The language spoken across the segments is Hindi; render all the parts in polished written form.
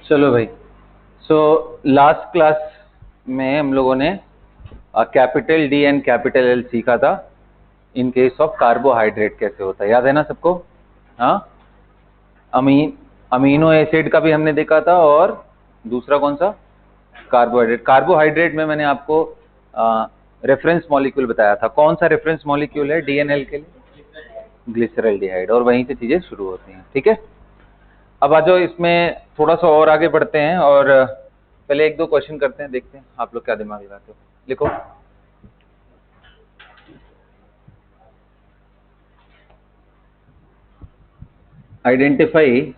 चलो भाई। सो लास्ट क्लास में हम लोगों ने capital D and capital L सीखा था इन केस ऑफ कार्बोहाइड्रेट कैसे होता है, याद है ना सबको? हाँ, अमीनो एसिड का भी हमने देखा था, और दूसरा कौन सा? कार्बोहाइड्रेट। कार्बोहाइड्रेट में मैंने आपको रेफरेंस मॉलिक्यूल बताया था। कौन सा रेफरेंस मॉलिक्यूल है डीएनएल के लिए? ग्लिसरॉल्डिहाइड। और वहीं से चीजें शुरू होती हैं। ठीक है, अब आ जाओ, इसमें थोड़ा सा और आगे बढ़ते हैं और पहले एक दो क्वेश्चन करते हैं, देखते हैं आप लोग क्या दिमाग लगाते हो। लिखो, identify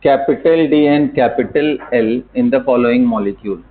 capital D and capital L in the following molecule.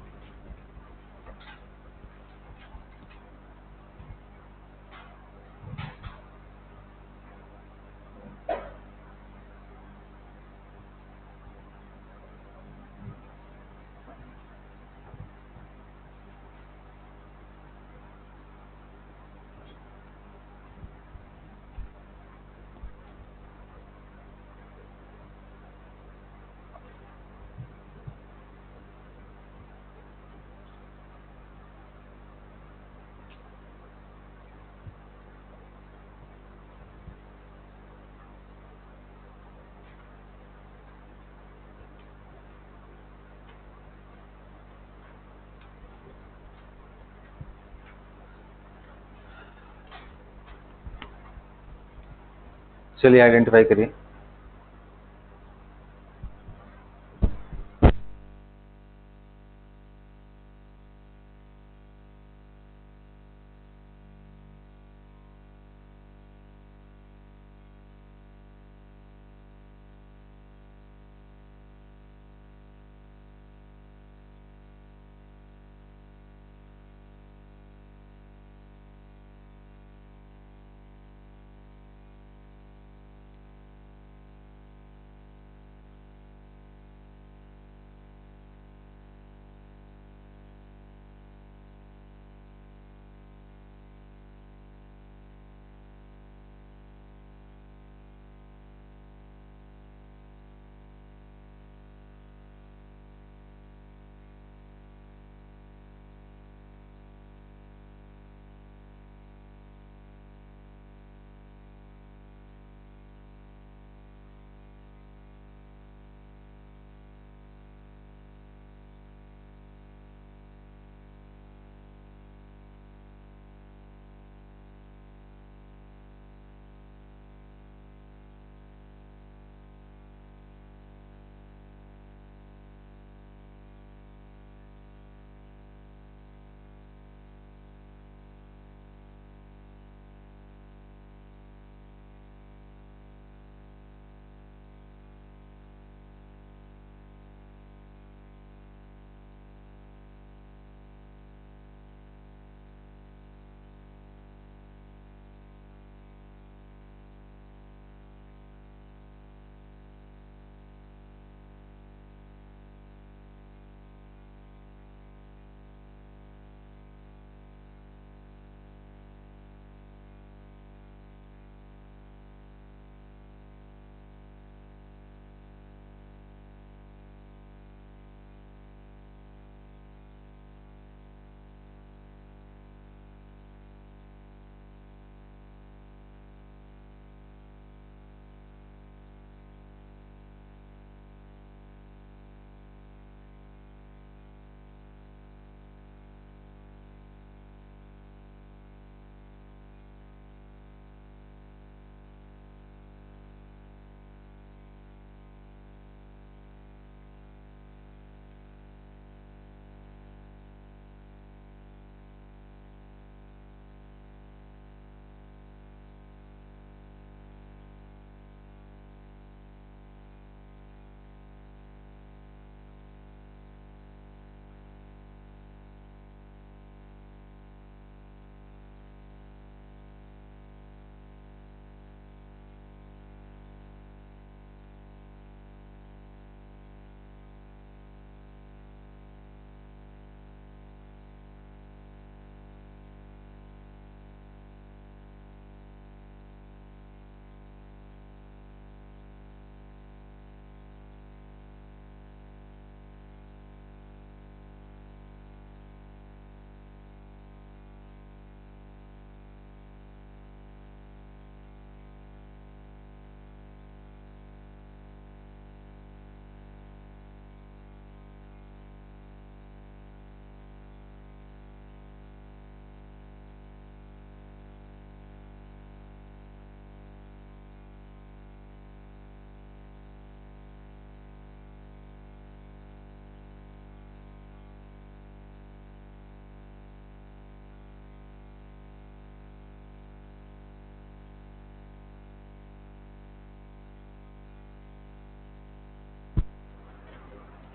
चलिए आइडेंटिफाई करिए।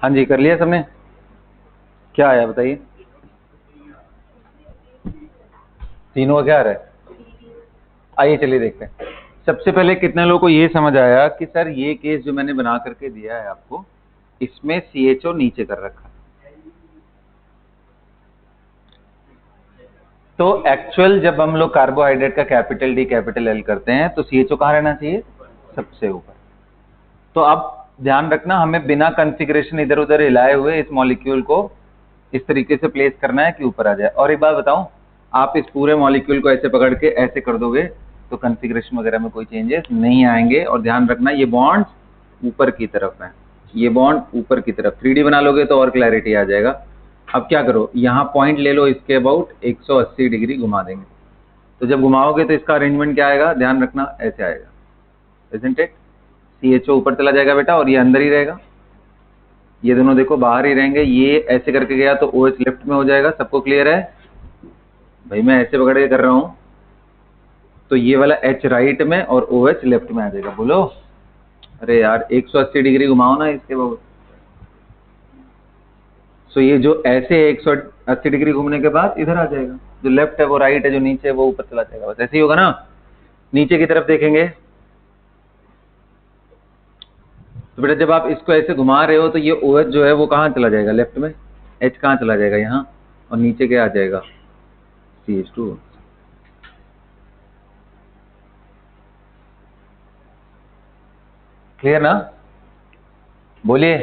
हाँ जी, कर लिया सबने? क्या आया बताइए? तीनों का क्या आ रहा है? आइए चलिए देखते हैं। सबसे पहले कितने लोगों को ये समझ आया कि सर ये केस जो मैंने बना करके दिया है आपको, इसमें CHO नीचे कर रखा है। तो एक्चुअल जब हम लोग कार्बोहाइड्रेट का कैपिटल D कैपिटल L करते हैं तो CHO कहाँ रहना चाहिए? सबसे ऊपर। तो अब ध्यान रखना, हमें बिना कॉन्फ़िगरेशन इधर उधर हिलाए हुए इस मॉलिक्यूल को इस तरीके से प्लेस करना है कि ऊपर आ जाए। और एक बात बताऊं, आप इस पूरे मॉलिक्यूल को ऐसे पकड़ के ऐसे कर दोगे तो कॉन्फ़िगरेशन वगैरह में कोई चेंजेस नहीं आएंगे। और ध्यान रखना, ये बॉन्ड्स ऊपर की तरफ है, ये बॉन्ड ऊपर की तरफ। 3D बना लोगे तो और क्लैरिटी आ जाएगा। अब क्या करो, यहाँ पॉइंट ले लो, इसके अबाउट 180 डिग्री घुमा देंगे। तो जब घुमाओगे तो इसका अरेंजमेंट क्या आएगा, ध्यान रखना, ऐसे आएगा, इज़न्ट इट? CHO ऊपर चला जाएगा बेटा और ये अंदर ही रहेगा। ये दोनों देखो बाहर ही रहेंगे। ये ऐसे करके गया तो OH लेफ्ट में हो जाएगा। सबको क्लियर है भाई? मैं ऐसे पकड़ के कर रहा हूं तो ये वाला H राइट में और OH लेफ्ट में आ जाएगा। बोलो, अरे यार 180 डिग्री घुमाओ ना इसके बाद। सो ये जो ऐसे 180 डिग्री घूमने के बाद इधर आ जाएगा। जो लेफ्ट है वो राइट है, जो नीचे है वो ऊपर चला जाएगा। बस ऐसे ही होगा ना। नीचे की तरफ देखेंगे तो बेटा जब आप इसको ऐसे घुमा रहे हो तो ये OH जो है वो कहाँ चला जाएगा? लेफ्ट में। H कहाँ चला जाएगा? यहाँ। और नीचे क्या आ जाएगा? CH2। क्लियर ना? बोलिए,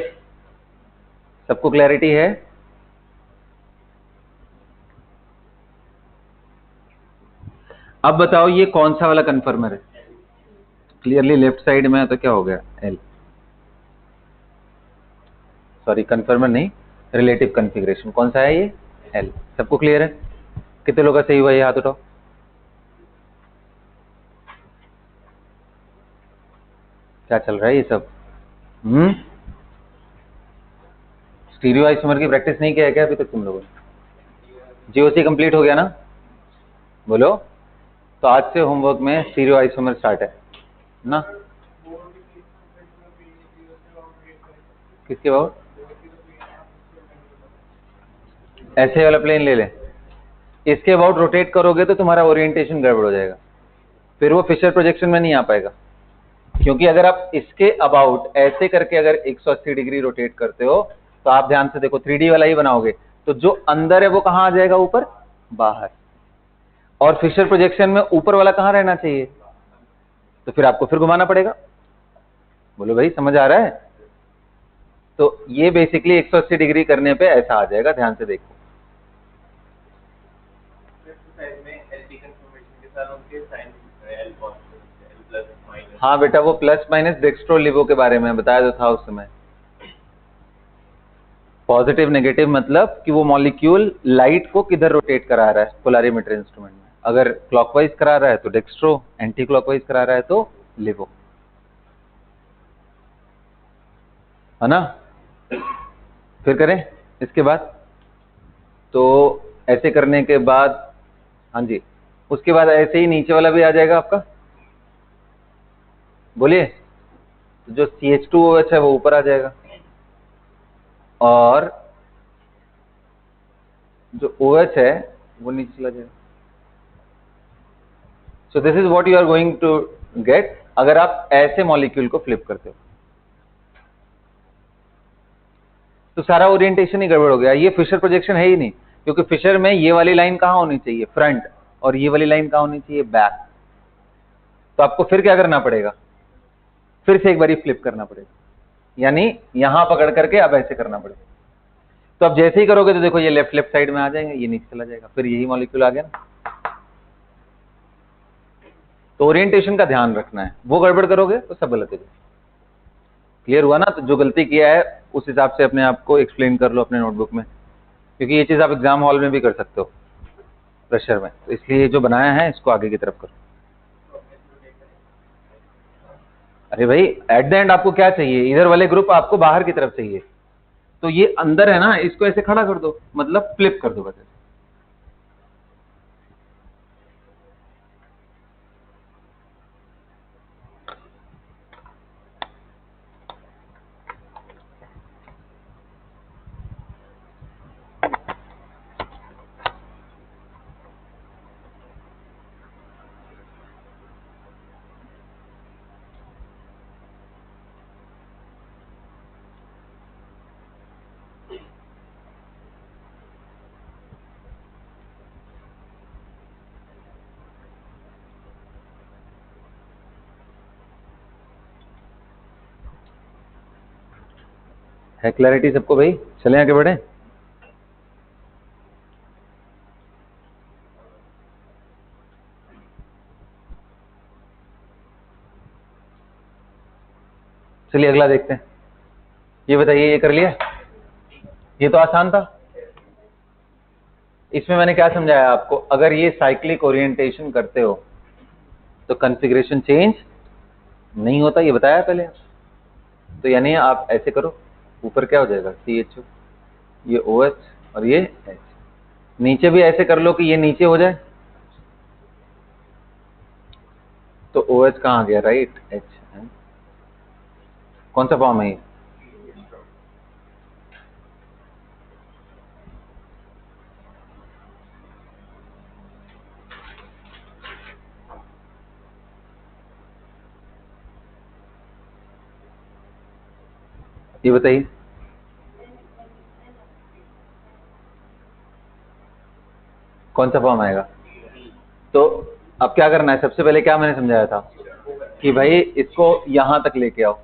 सबको क्लैरिटी है? अब बताओ ये कौन सा वाला कन्फर्मर है? क्लियरली लेफ्ट साइड में है तो क्या हो गया? L। सॉरी, कन्फर्मर नहीं, रिलेटिव कॉन्फ़िगरेशन। कौन सा है ये? L। सबको क्लियर है? कितने लोग का सही हुआ ये हाथ उठाओ। क्या चल रहा है ये सब? स्टीरियो आइसोमर की प्रैक्टिस नहीं किया है क्या अभी तक तुम लोगों ने? GOC कंप्लीट हो गया ना? बोलो। तो आज से होमवर्क में स्टीरियो आइसोमर स्टार्ट है ना? किसके बाबू? ऐसे वाला प्लेन ले लें। इसके अबाउट रोटेट करोगे तो तुम्हारा ओरिएंटेशन गड़बड़ हो जाएगा, फिर वो फिशर प्रोजेक्शन में नहीं आ पाएगा। क्योंकि अगर आप इसके अबाउट ऐसे करके अगर 180 डिग्री रोटेट करते हो तो आप ध्यान से देखो, 3D वाला ही बनाओगे तो जो अंदर है वो कहां आ जाएगा? ऊपर, बाहर। और फिशर प्रोजेक्शन में ऊपर वाला कहां रहना चाहिए? तो फिर आपको फिर घुमाना पड़ेगा। बोलो भाई, समझ आ रहा है? तो ये बेसिकली 180 डिग्री करने पे ऐसा आ जाएगा। ध्यान से देखो। हाँ बेटा, वो प्लस माइनस डेक्स्ट्रो लिवो के बारे में बताया तो था उस समय। पॉजिटिव नेगेटिव मतलब कि वो मॉलिक्यूल लाइट को किधर रोटेट करा रहा है पोलरिमीटर इंस्ट्रूमेंट में। अगर क्लॉकवाइज करा रहा है तो डेक्स्ट्रो, एंटी क्लॉकवाइज करा रहा है तो लिवो, है ना? फिर करें इसके बाद। तो ऐसे करने के बाद, हाँ जी, उसके बाद ऐसे ही नीचे वाला भी आ जाएगा आपका। बोलिए। तो जो CH2OH है वो ऊपर आ जाएगा और जो OH है वो नीचे चला जाएगा। So this is what you are going to get अगर आप ऐसे मॉलिक्यूल को फ्लिप करते हो। तो सारा ओरिएंटेशन ही गड़बड़ हो गया। ये फिशर प्रोजेक्शन है ही नहीं, क्योंकि फिशर में ये वाली लाइन कहां होनी चाहिए? फ्रंट। और ये वाली लाइन कहां होनी चाहिए? बैक। तो आपको फिर क्या करना पड़ेगा? फिर से एक बारी फ्लिप करना पड़ेगा, यानी यहां पकड़ करके अब ऐसे करना पड़ेगा। तो अब जैसे ही करोगे तो देखो ये लेफ्ट लेफ्ट साइड में आ जाएंगे, ये नीचे चला जाएगा, फिर यही मॉलिक्यूल आ गया ना। तो ओरिएंटेशन का ध्यान रखना है, वो गड़बड़ करोगे तो सब गलत हो जाएगा। क्लियर हुआ ना? तो जो गलती किया है उस हिसाब से अपने आप को एक्सप्लेन कर लो अपने नोटबुक में, क्योंकि ये चीज आप एग्जाम हॉल में भी कर सकते हो प्रेशर में। तो इसलिए जो बनाया है इसको आगे की तरफ करो। अरे भाई, एट द एंड आपको क्या चाहिए? इधर वाले ग्रुप आपको बाहर की तरफ चाहिए, तो ये अंदर है ना, इसको ऐसे खड़ा कर दो, मतलब फ्लिप कर दो बस ऐसे। है क्लैरिटी सबको भाई? चलें आगे बढ़े। चलिए अगला देखते हैं। ये बताइए, ये कर लिया? ये तो आसान था। इसमें मैंने क्या समझाया आपको, अगर ये साइक्लिक ओरिएंटेशन करते हो तो कॉन्फ़िगरेशन चेंज नहीं होता, ये बताया पहले। तो यानी आप ऐसे करो, ऊपर क्या हो जाएगा CHO, ये OH और ये H। नीचे भी ऐसे कर लो कि ये नीचे हो जाए, तो OH कहाँ आ गया, राइट, H है। कौन सा फॉर्म है ये बताइए? कौन सा फॉर्म आएगा? तो अब क्या करना है, सबसे पहले क्या मैंने समझाया था कि भाई इसको यहां तक लेके आओ,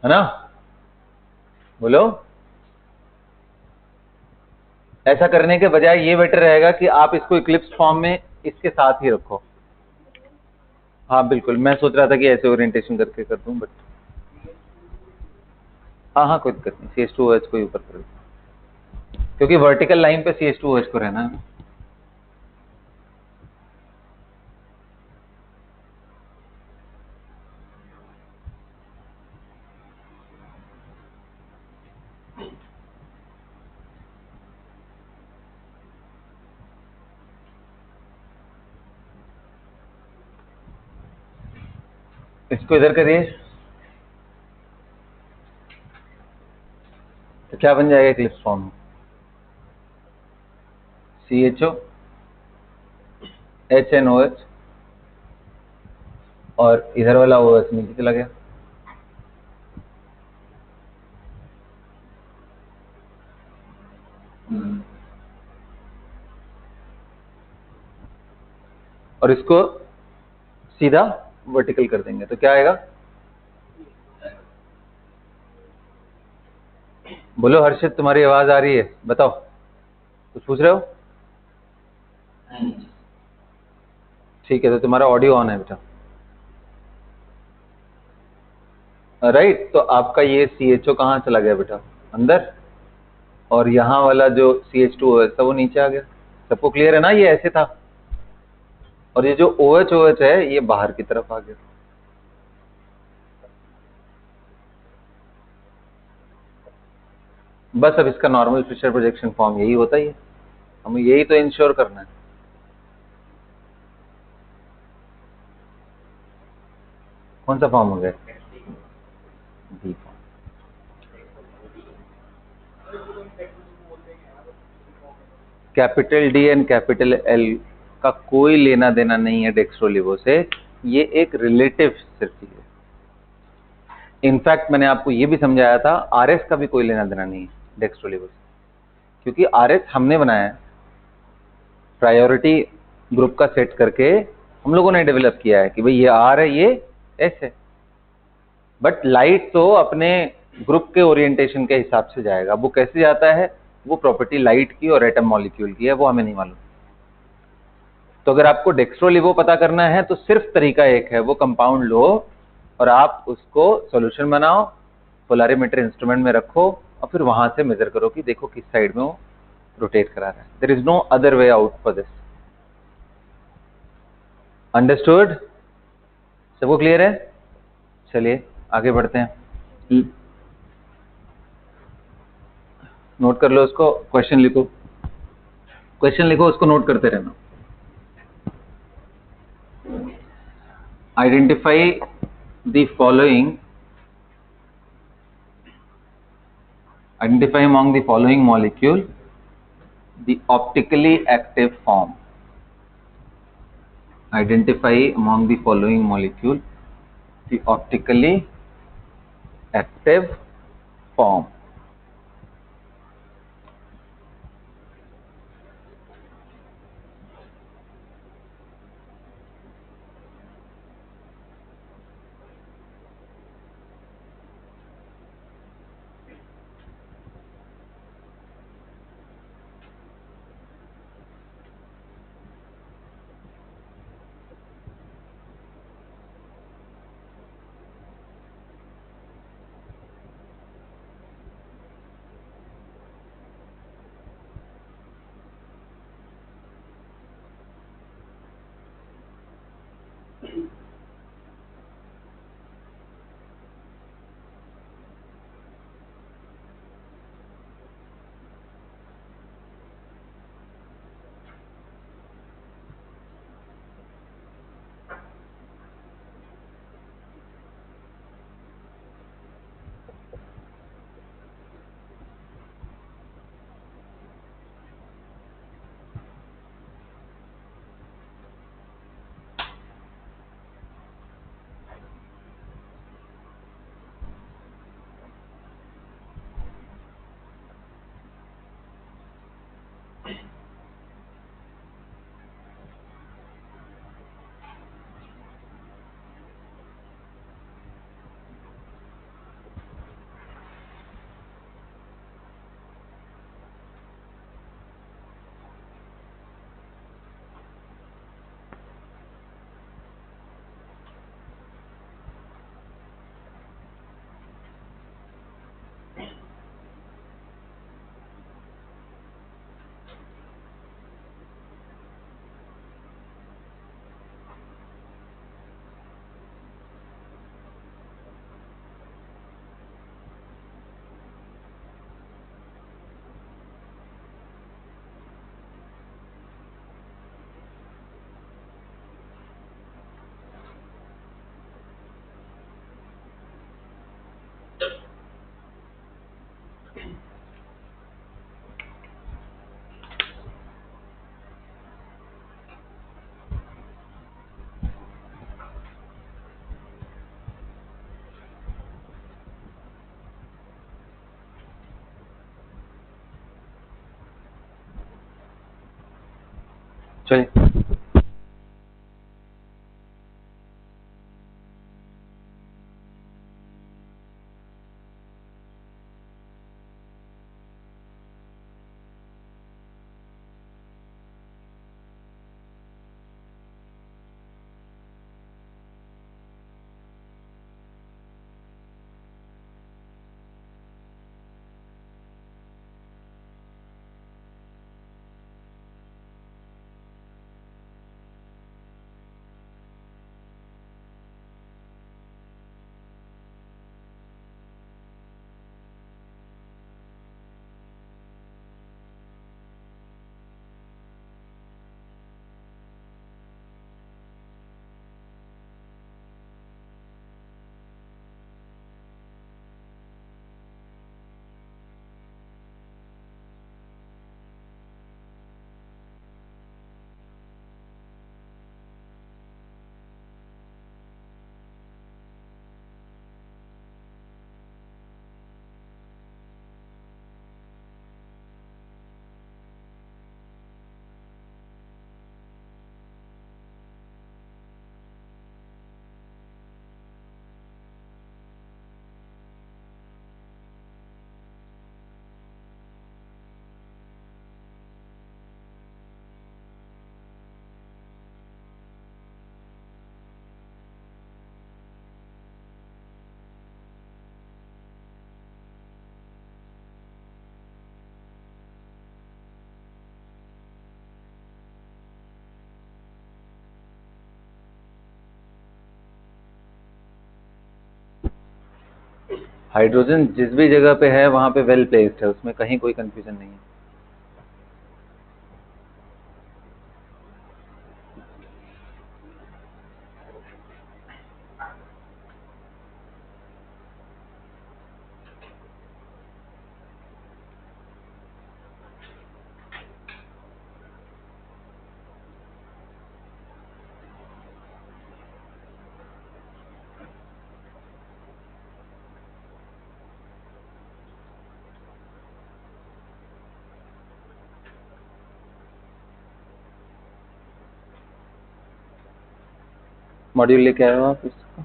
है ना, बोलो। ऐसा करने के बजाय ये बेटर रहेगा कि आप इसको इक्लिप्स फॉर्म में इसके साथ ही रखो। हाँ बिल्कुल, मैं सोच रहा था कि ऐसे ओरिएंटेशन करके कर दूं, बट हाँ हाँ कोई दिक्कत नहीं, CH2OH को ही ऊपर कर दो, क्योंकि वर्टिकल लाइन पे CH2OH को रहना है। इसको इधर करिए, तो क्या बन जाएगा इक्लिप्स फॉर्म में, CHO HNOH और इधर वाला OH नीचे चला गया। और इसको सीधा वर्टिकल कर देंगे तो क्या आएगा, बोलो हर्षित, तुम्हारी आवाज आ रही है, बताओ, कुछ पूछ रहे हो? ठीक है, तो तुम्हारा ऑडियो ऑन है बेटा, राइट। तो आपका ये CHO कहाँ चला गया बेटा, अंदर, और यहाँ वाला जो CH2OH था वो नीचे आ गया। सबको क्लियर है ना, ये ऐसे था, और ये जो OH है ये बाहर की तरफ आ गया। बस अब इसका नॉर्मल फिशर प्रोजेक्शन फॉर्म यही होता ही है, हमें यही तो इंश्योर करना है। कौन सा फॉर्म हो गया, D form. Capital D and capital L का कोई लेना देना नहीं है डेक्स्ट्रोलिवो से, ये एक रिलेटिव सिर्फ चीज है। इनफैक्ट मैंने आपको ये भी समझाया था, RS का भी कोई लेना देना नहीं है डेक्स्ट्रोलिवो से, क्योंकि RS हमने बनाया है, प्रायोरिटी ग्रुप का सेट करके हम लोगों ने डेवलप किया है कि भाई ये R है, ये S है। बट लाइट तो अपने ग्रुप के ओरिएंटेशन के हिसाब से जाएगा, वो कैसे जाता है, वो प्रॉपर्टी लाइट की और एटम मॉलिक्यूल की है, वो हमें नहीं मालूम। तो अगर आपको डेक्स्ट्रोलिवो पता करना है तो सिर्फ तरीका एक है, वो कंपाउंड लो और आप उसको सॉल्यूशन बनाओ, पोलरिमीटर इंस्ट्रूमेंट में रखो और फिर वहां से मेजर करो कि देखो किस साइड में वो रोटेट करा रहा है। There is no other way out for this. Understood? सबको क्लियर है? चलिए आगे बढ़ते हैं। नोट कर लो उसको, क्वेश्चन लिखो, क्वेश्चन लिखो, उसको नोट करते रहना। Identify the following, identify among the following molecule the optically active form. Identify among the following molecule the optically active form. चलिए हाइड्रोजन जिस भी जगह पे है वहां पे वेल प्लेस्ड है, उसमें कहीं कोई कंफ्यूजन नहीं है। मॉड्यूल लेके आए हो आप इसका?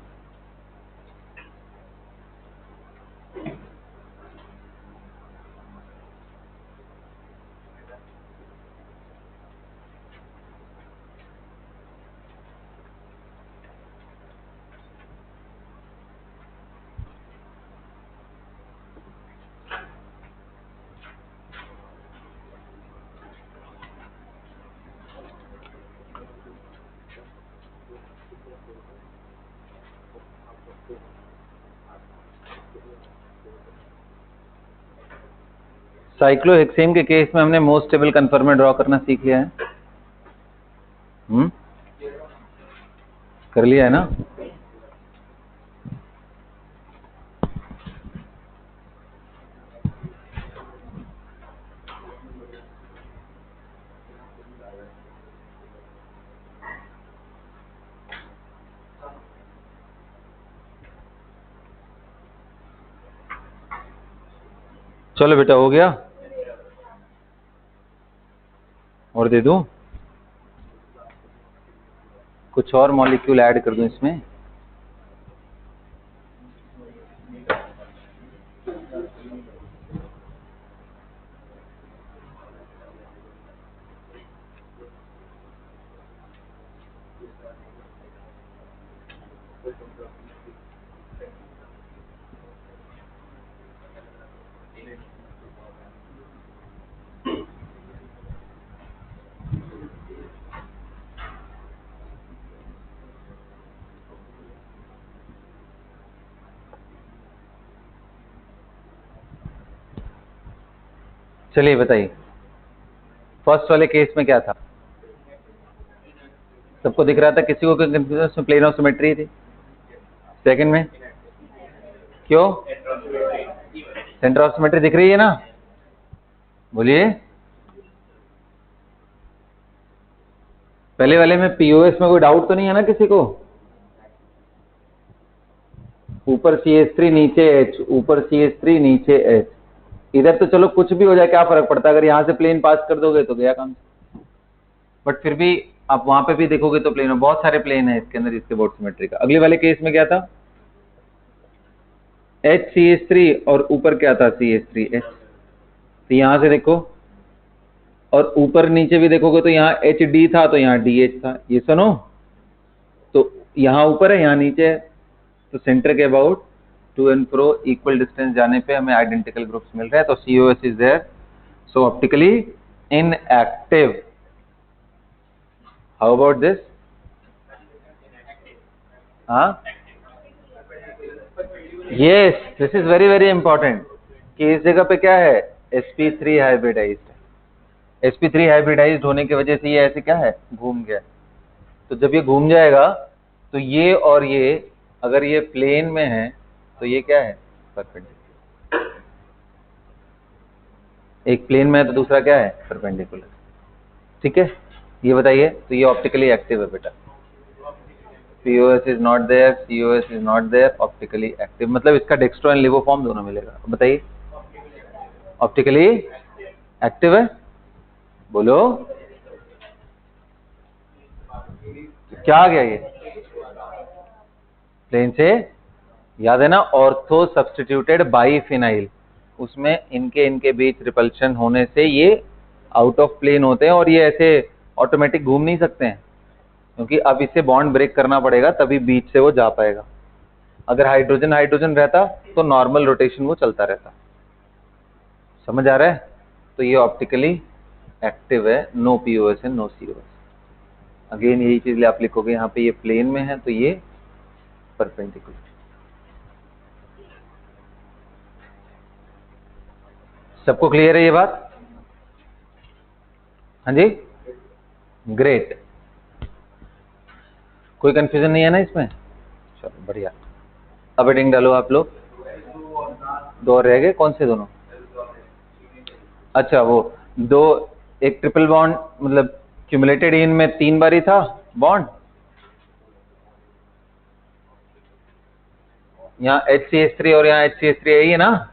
साइक्लोहेक्सेन के केस में हमने मोस्ट स्टेबल कन्फर्मर ड्रॉ करना सीख लिया है। कर लिया है ना? चलो बेटा, हो गया? और दे दूं? कुछ और मॉलिक्यूल ऐड कर दूं इसमें? चलिए बताइए, फर्स्ट वाले केस में क्या था? सबको दिख रहा था? किसी को कोई कंफ्यूजन? उसमें प्लेन ऑफ सिमेट्री थी। सेकंड में क्यों? सेंटर ऑफ सिमेट्री दिख रही है ना? बोलिए। पहले वाले में पीओएस में कोई डाउट तो नहीं है ना किसी को? ऊपर CH3 नीचे H, ऊपर CH3 नीचे H। इधर तो चलो कुछ भी हो जाए, क्या फर्क पड़ता है? अगर यहां से प्लेन पास कर दोगे तो गया काम। बट फिर भी आप वहां पे भी देखोगे तो प्लेन, बहुत सारे प्लेन है इसके अंदर इसके बोर्ड सिमेट्री का। अगले वाले केस में क्या था, HCH3 और ऊपर क्या था CH3H। तो यहां से देखो, और ऊपर नीचे भी देखोगे तो यहाँ HD था तो यहाँ DH था, ये सुनो। तो यहाँ ऊपर है यहाँ नीचे है, तो सेंटर के about to and fro equal distance जाने पे हमें आइडेंटिकल ग्रुप्स मिल रहे हैं, तो COS is there, so optically inactive. How about this? हाँ, yes, this is very very important कि इस जगह पे क्या है, sp3 हाइब्रिडाइज्ड। sp3 हाइब्रिडाइज्ड होने की वजह से ये ऐसे क्या है, घूम गया। तो जब ये घूम जाएगा तो ये और ये अगर ये प्लेन में है तो ये क्या है, परपेंडिकुलर। एक प्लेन में है तो दूसरा क्या है, परपेंडिकुलर। ठीक है, ये बताइए, तो ये ऑप्टिकली एक्टिव है बेटा। POS is not there, COS is not there, optically active, मतलब इसका डेक्स्ट्रो एंड लिवो फॉर्म दोनों मिलेगा। बताइए, ऑप्टिकली एक्टिव है, बोलो क्या आ गया ये, प्लेन से, याद है ना, ऑर्थो सब्सटीट्यूटेड बाईफिनाइल, उसमें इनके इनके बीच रिपल्शन होने से ये आउट ऑफ प्लेन होते हैं और ये ऐसे ऑटोमेटिक घूम नहीं सकते हैं, क्योंकि अब इसे बॉन्ड ब्रेक करना पड़ेगा तभी बीच से वो जा पाएगा। अगर हाइड्रोजन हाइड्रोजन रहता तो नॉर्मल रोटेशन वो चलता रहता। समझ आ रहा है? तो ये ऑप्टिकली एक्टिव है, no POS and no COS। Again यही चीज आप लिखोगे, यहाँ पे ये प्लेन में है तो ये परपेंडिकुलर। सबको क्लियर है ये बात? हाँ जी, ग्रेट, कोई कंफ्यूजन नहीं है ना इसमें? चलो बढ़िया। अब हेडिंग डालो आप लोग। दो और रह गए, कौन से दोनों? अच्छा, वो दो, एक ट्रिपल बॉन्ड, मतलब क्यूमुलेटेड इन में 3 बार ही था बॉन्ड, यहाँ HCH3 और यहाँ HCH3 है ही है ना,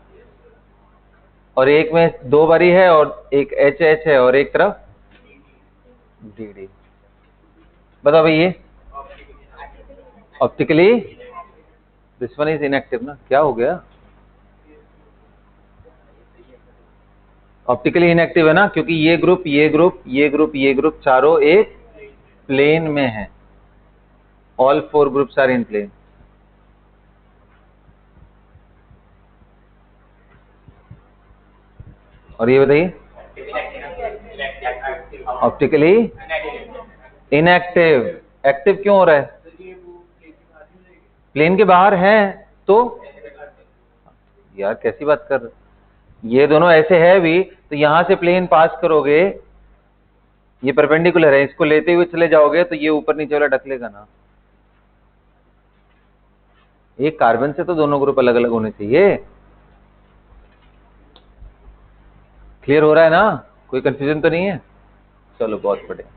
और एक में 2 बारी है और एक HH है और एक तरफ DD। बताओ भाई, ये optically, this one is inactive ना, क्या हो गया? ऑप्टिकली इनएक्टिव है ना, क्योंकि ये ग्रुप ये ग्रुप ये ग्रुप ये ग्रुप चारों एक प्लेन में है, all 4 groups are in plane. और ये बताइए, ऑप्टिकली इनएक्टिव। एक्टिव क्यों हो रहा है? प्लेन के बाहर है तो, यार कैसी बात कर रहे, ये दोनों ऐसे है भी तो यहां से प्लेन पास करोगे, ये परपेंडिकुलर है, इसको लेते हुए चले जाओगे तो ये ऊपर नीचे वाला ढकलेगा ना। एक कार्बन से तो दोनों ग्रुप अलग अलग होने चाहिए। क्लियर हो रहा है ना, कोई कंफ्यूजन तो नहीं है? चलो बहुत बढ़िया।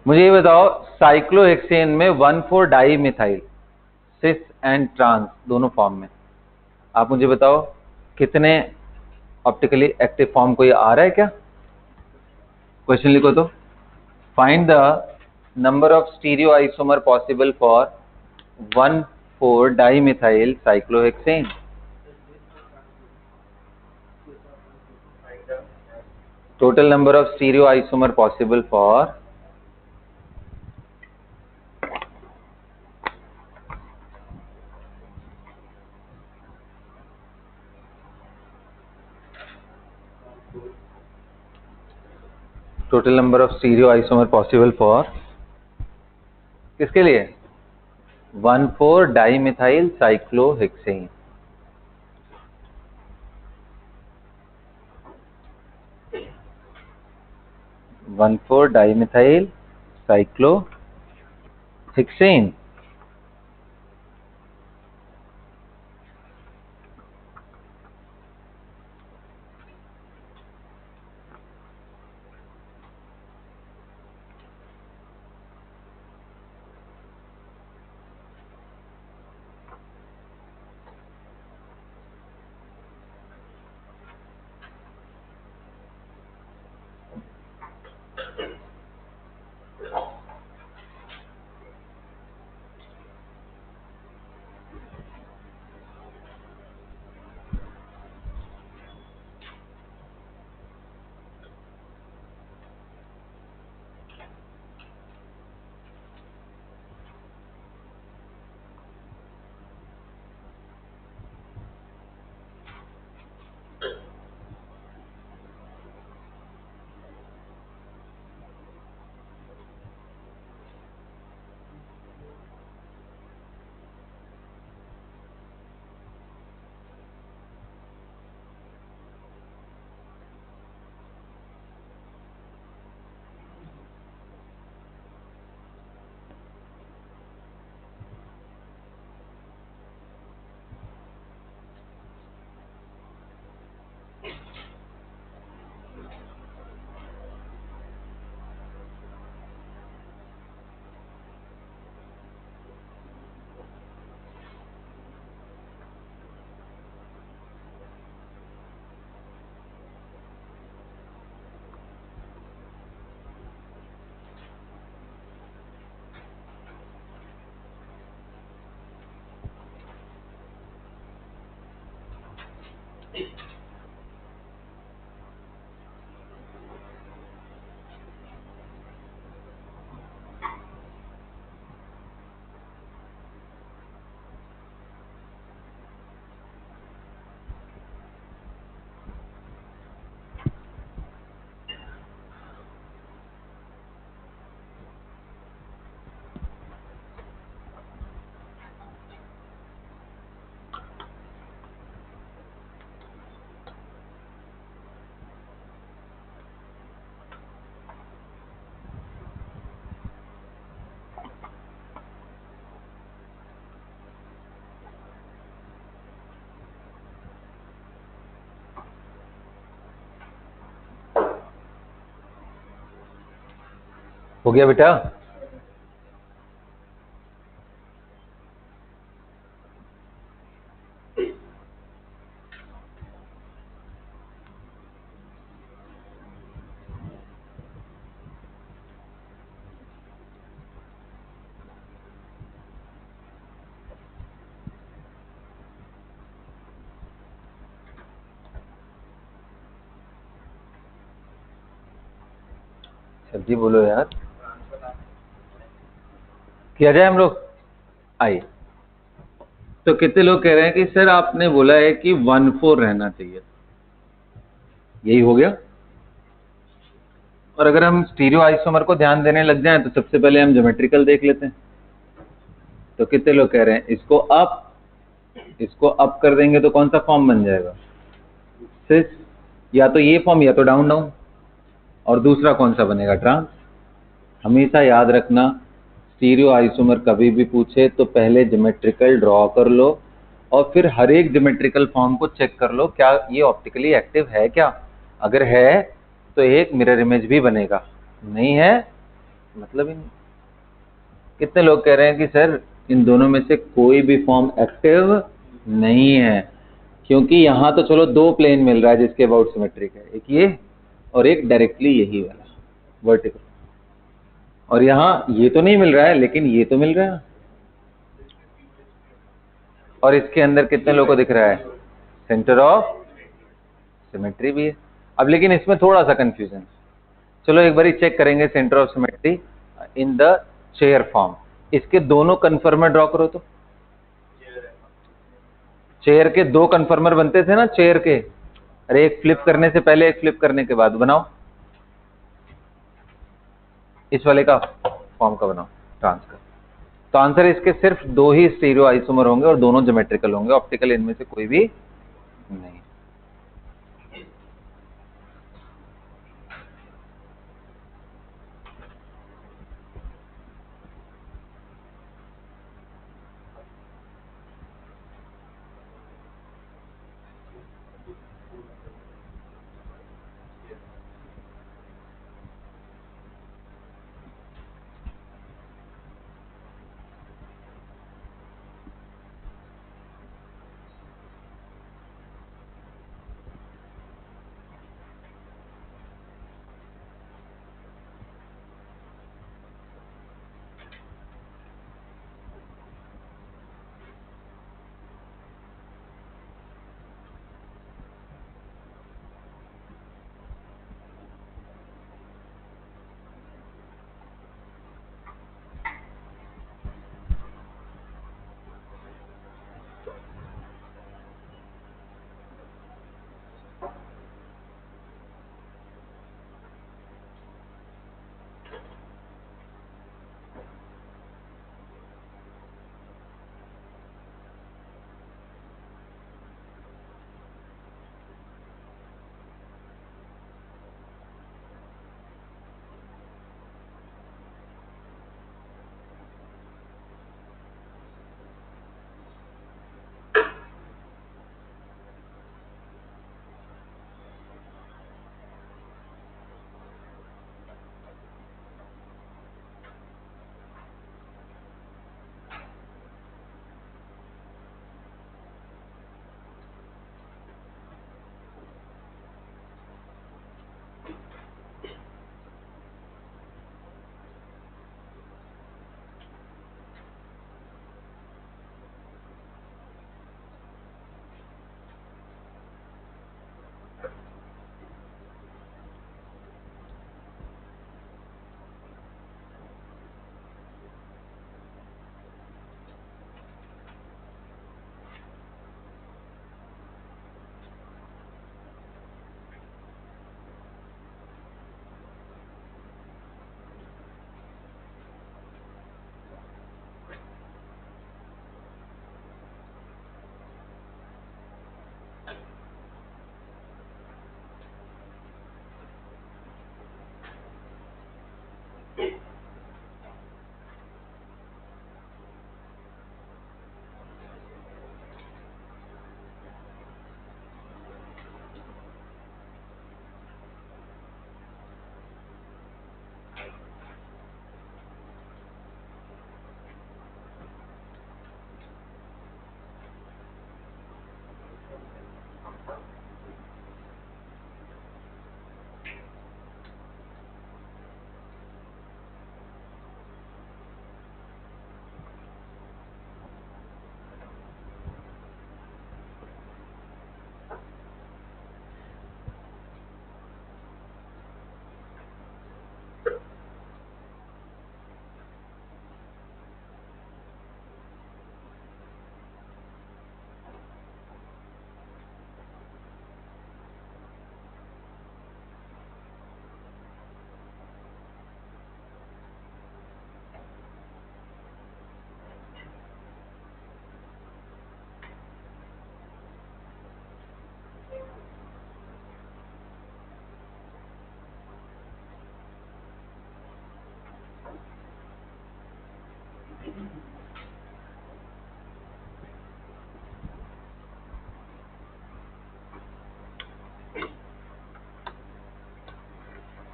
मुझे ये बताओ, साइक्लोहेक्सेन में 1,4 di methyl cis and trans दोनों फॉर्म में, आप मुझे बताओ कितने ऑप्टिकली एक्टिव फॉर्म को ये आ रहा है क्या? क्वेश्चन लिखो तो, find the number of stereo isomer possible for 1,4 dimethyl cyclohexane. Total number of stereo isomer possible for total number of stereo isomer possible for किसके लिए? 1,4 dimethyl cyclohexane. One four dimethyl cyclohexane. हो गया बेटा? सब्जी बोलो यार, किया जाए हम लोग? आइए। तो कितने लोग कह रहे हैं कि सर आपने बोला है कि 1/4 रहना चाहिए, यही हो गया? और अगर हम स्टीरियो आइसोमर को ध्यान देने लग जाएं तो सबसे पहले हम ज्योमेट्रिकल देख लेते हैं। तो कितने लोग कह रहे हैं इसको अप कर देंगे तो कौन सा फॉर्म बन जाएगा? सिस। या तो ये फॉर्म या तो डाउन डाउन, और दूसरा कौन सा बनेगा? ट्रांस। हमेशा याद रखना, स्टीरियो आइसोमर कभी भी पूछे तो पहले ज्योमेट्रिकल ड्रॉ कर लो और फिर हर एक ज्योमेट्रिकल फॉर्म को चेक कर लो क्या ये ऑप्टिकली एक्टिव है क्या। अगर है तो एक मिरर इमेज भी बनेगा, नहीं है मतलब ही नहीं। कितने लोग कह रहे हैं कि सर इन दोनों में से कोई भी फॉर्म एक्टिव नहीं है, क्योंकि यहां तो चलो दो प्लेन मिल रहा है जिसके अबाउट सिमेट्रिक है, एक ये और एक डायरेक्टली यही वाला वर्टिकल, और यहाँ ये तो नहीं मिल रहा है लेकिन ये तो मिल रहा है। और इसके अंदर कितने लोगों को दिख रहा है? सेंटर ऑफ सिमेट्री भी है। अब लेकिन इसमें थोड़ा सा कंफ्यूजन, चलो एक बार चेक करेंगे centre of symmetry in the chair form. इसके दोनों कन्फर्मर ड्रॉ करो तो। चेयर के दो कन्फर्मर बनते थे ना चेयर के, अरे एक फ्लिप करने से पहले एक फ्लिप करने के बाद बनाओ, इस वाले का फॉर्म का बनाओ, ट्रांस का। तो आंसर इसके सिर्फ दो ही स्टीरियो आइसोमर होंगे और दोनों ज्योमेट्रिकल होंगे, ऑप्टिकल इनमें से कोई भी नहीं।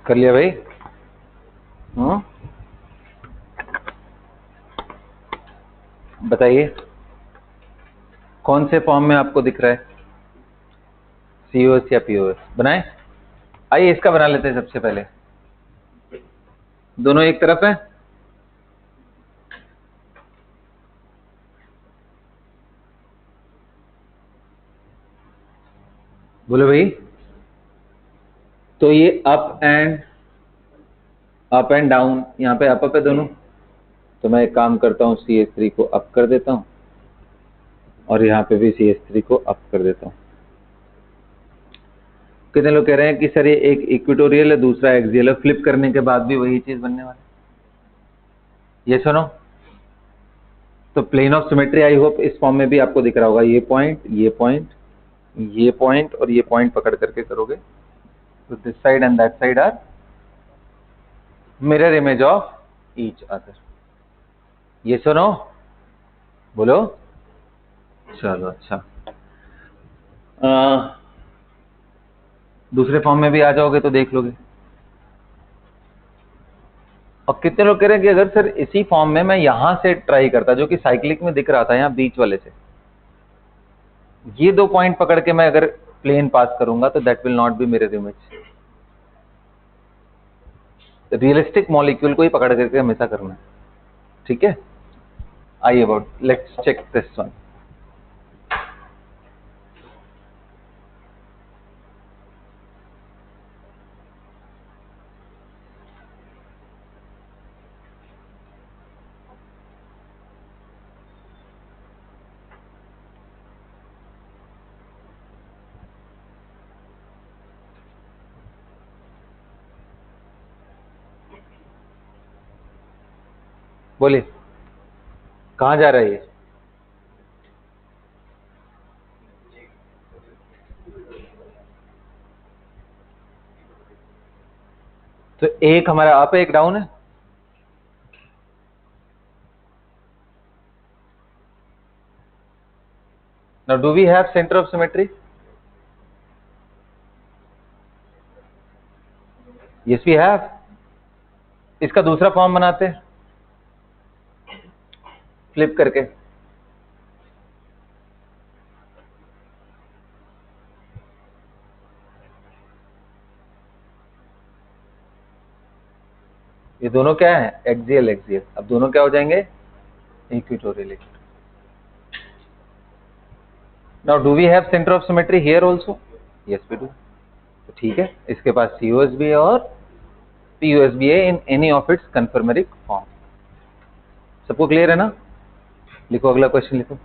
कर लिया भाई? बताइए कौन से फॉर्म में आपको दिख रहा है, COS या POS? बनाए? आइए इसका बना लेते हैं सबसे पहले। दोनों एक तरफ है, बोलो भाई। तो ये अप एंड डाउन, यहाँ पे अप है दोनों, तो मैं एक काम करता हूँ, CH3 को अप कर देता हूँ और यहाँ पे भी CH3 को अप कर देता हूँ। कितने लोग कह रहे हैं कि सर ये एक इक्वेटोरियल है दूसरा एक्सियल है, फ्लिप करने के बाद भी वही चीज बनने वाली? ये सुनो, तो plane of symmetry I hope इस फॉर्म में भी आपको दिख रहा होगा। ये पॉइंट, ये पॉइंट, ये पॉइंट और ये पॉइंट पकड़ करके करोगे तो this side and that side are mirror image of each other. ये सुनो, बोलो। चलो अच्छा, दूसरे फॉर्म में भी आ जाओगे तो देख लोगे। और कितने लोग कह रहे हैं कि अगर सर इसी फॉर्म में मैं यहां से ट्राई करता, जो कि साइक्लिक में दिख रहा था यहाँ बीच वाले से, ये दो पॉइंट पकड़ के मैं अगर प्लेन पास करूंगा तो that will not be mirror image. Realistic molecule को ही पकड़ करके हमेशा करना है, ठीक है? आइए about, let's check this one. बोलिए कहां जा रहा है ये? तो एक हमारा अप है, एक डाउन है। Now do we have centre of symmetry? Yes we have. इसका दूसरा फॉर्म बनाते हैं फ्लिप करके। ये दोनों क्या है? Axial axial. अब दोनों क्या हो जाएंगे? Equatorial. Now do we have centre of symmetry here also? Yes we do. तो ठीक है, इसके पास COS भी है और POS भी है in any of its conformeric form. सबको क्लियर है ना? लिखो अगला क्वेश्चन लिखो।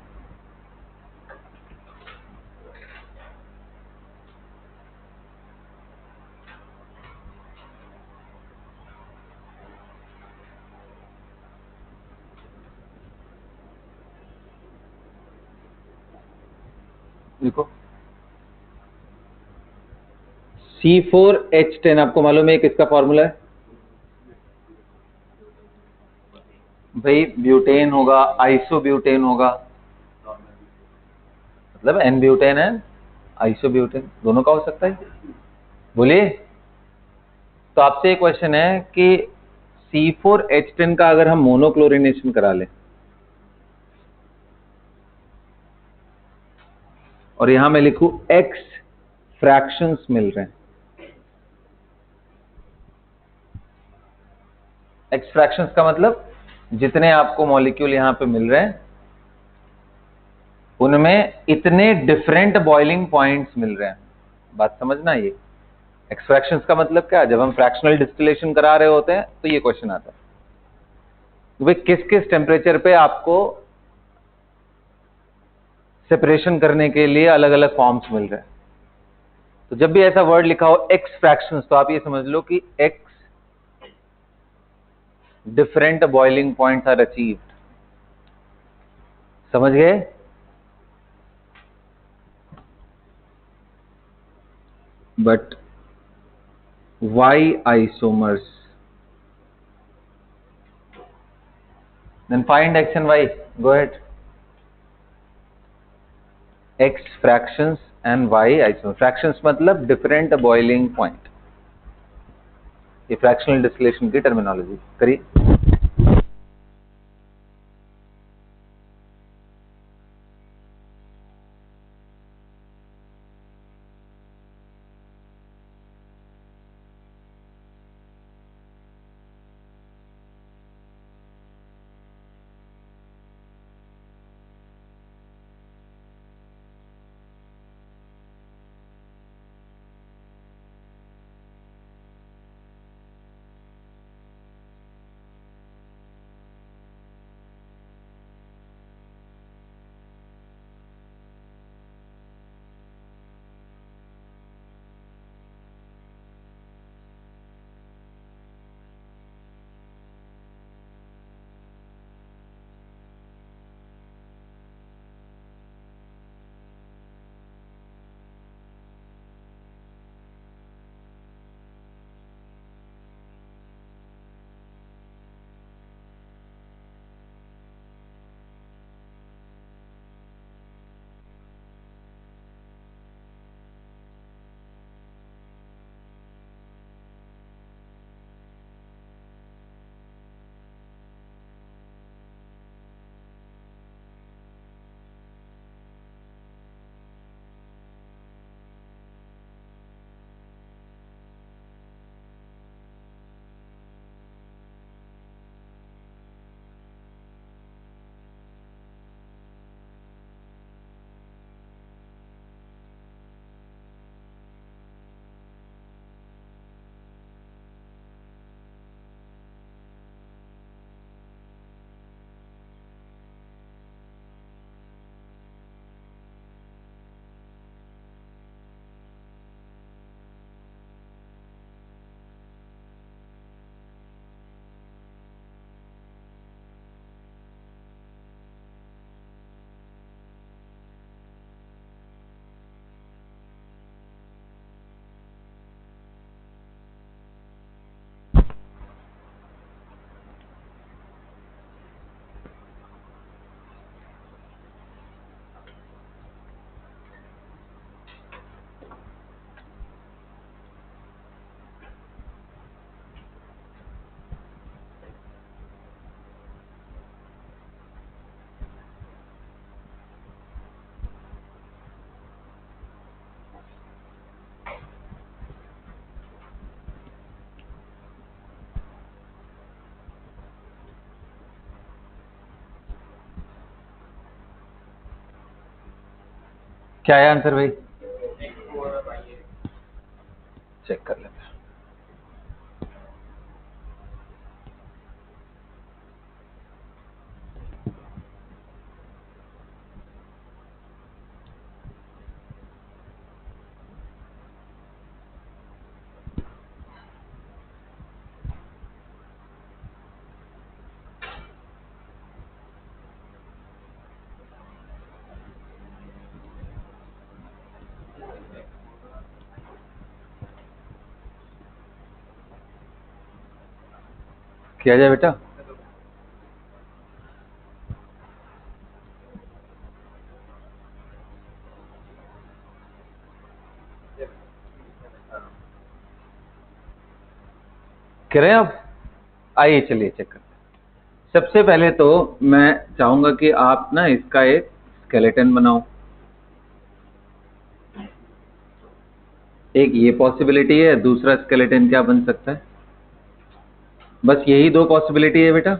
लिखो C4H10 आपको मालूम है किसका फॉर्मूला है? भाई ब्यूटेन होगा, आइसोब्यूटेन होगा, मतलब एन ब्यूटेन एंड आइसोब्यूटेन दोनों का हो सकता है। बोलिए। तो आपसे एक क्वेश्चन है कि C4H10 का अगर हम मोनोक्लोरिनेशन करा लें और यहां मैं लिखूं X फ्रैक्शंस मिल रहे हैं। X फ्रैक्शंस का मतलब जितने आपको मॉलिक्यूल यहां पे मिल रहे हैं उनमें इतने डिफरेंट बॉइलिंग पॉइंट्स मिल रहे हैं। बात समझना, ये एक्स फ्रैक्शंस का मतलब क्या है? जब हम फ्रैक्शनल डिस्टिलेशन करा रहे होते हैं तो ये क्वेश्चन आता है कि भाई किस किस टेम्परेचर पे आपको सेपरेशन करने के लिए अलग अलग फॉर्म्स मिल रहे हैं। तो जब भी ऐसा वर्ड लिखा हो एक्स फ्रैक्शंस, तो आप ये समझ लो कि x different boiling points are achieved. समझ गए? But Y isomers Then find x and y. Go ahead. X fractions and y isomers. Fractions मतलब different boiling point. ये फ्रैक्शनल डिस्टिलेशन की टर्मिनोलॉजी करिए। क्या है आंसर भाई? चेक कर लेते हैं। किया जाए बेटा? कह रहे हैं आप? आइए चलिए चेक करते हैं। सबसे पहले तो मैं चाहूंगा कि आप ना इसका एक स्केलेटन बनाओ। एक ये पॉसिबिलिटी है, दूसरा स्केलेटन क्या बन सकता है? बस यही दो पॉसिबिलिटी है बेटा,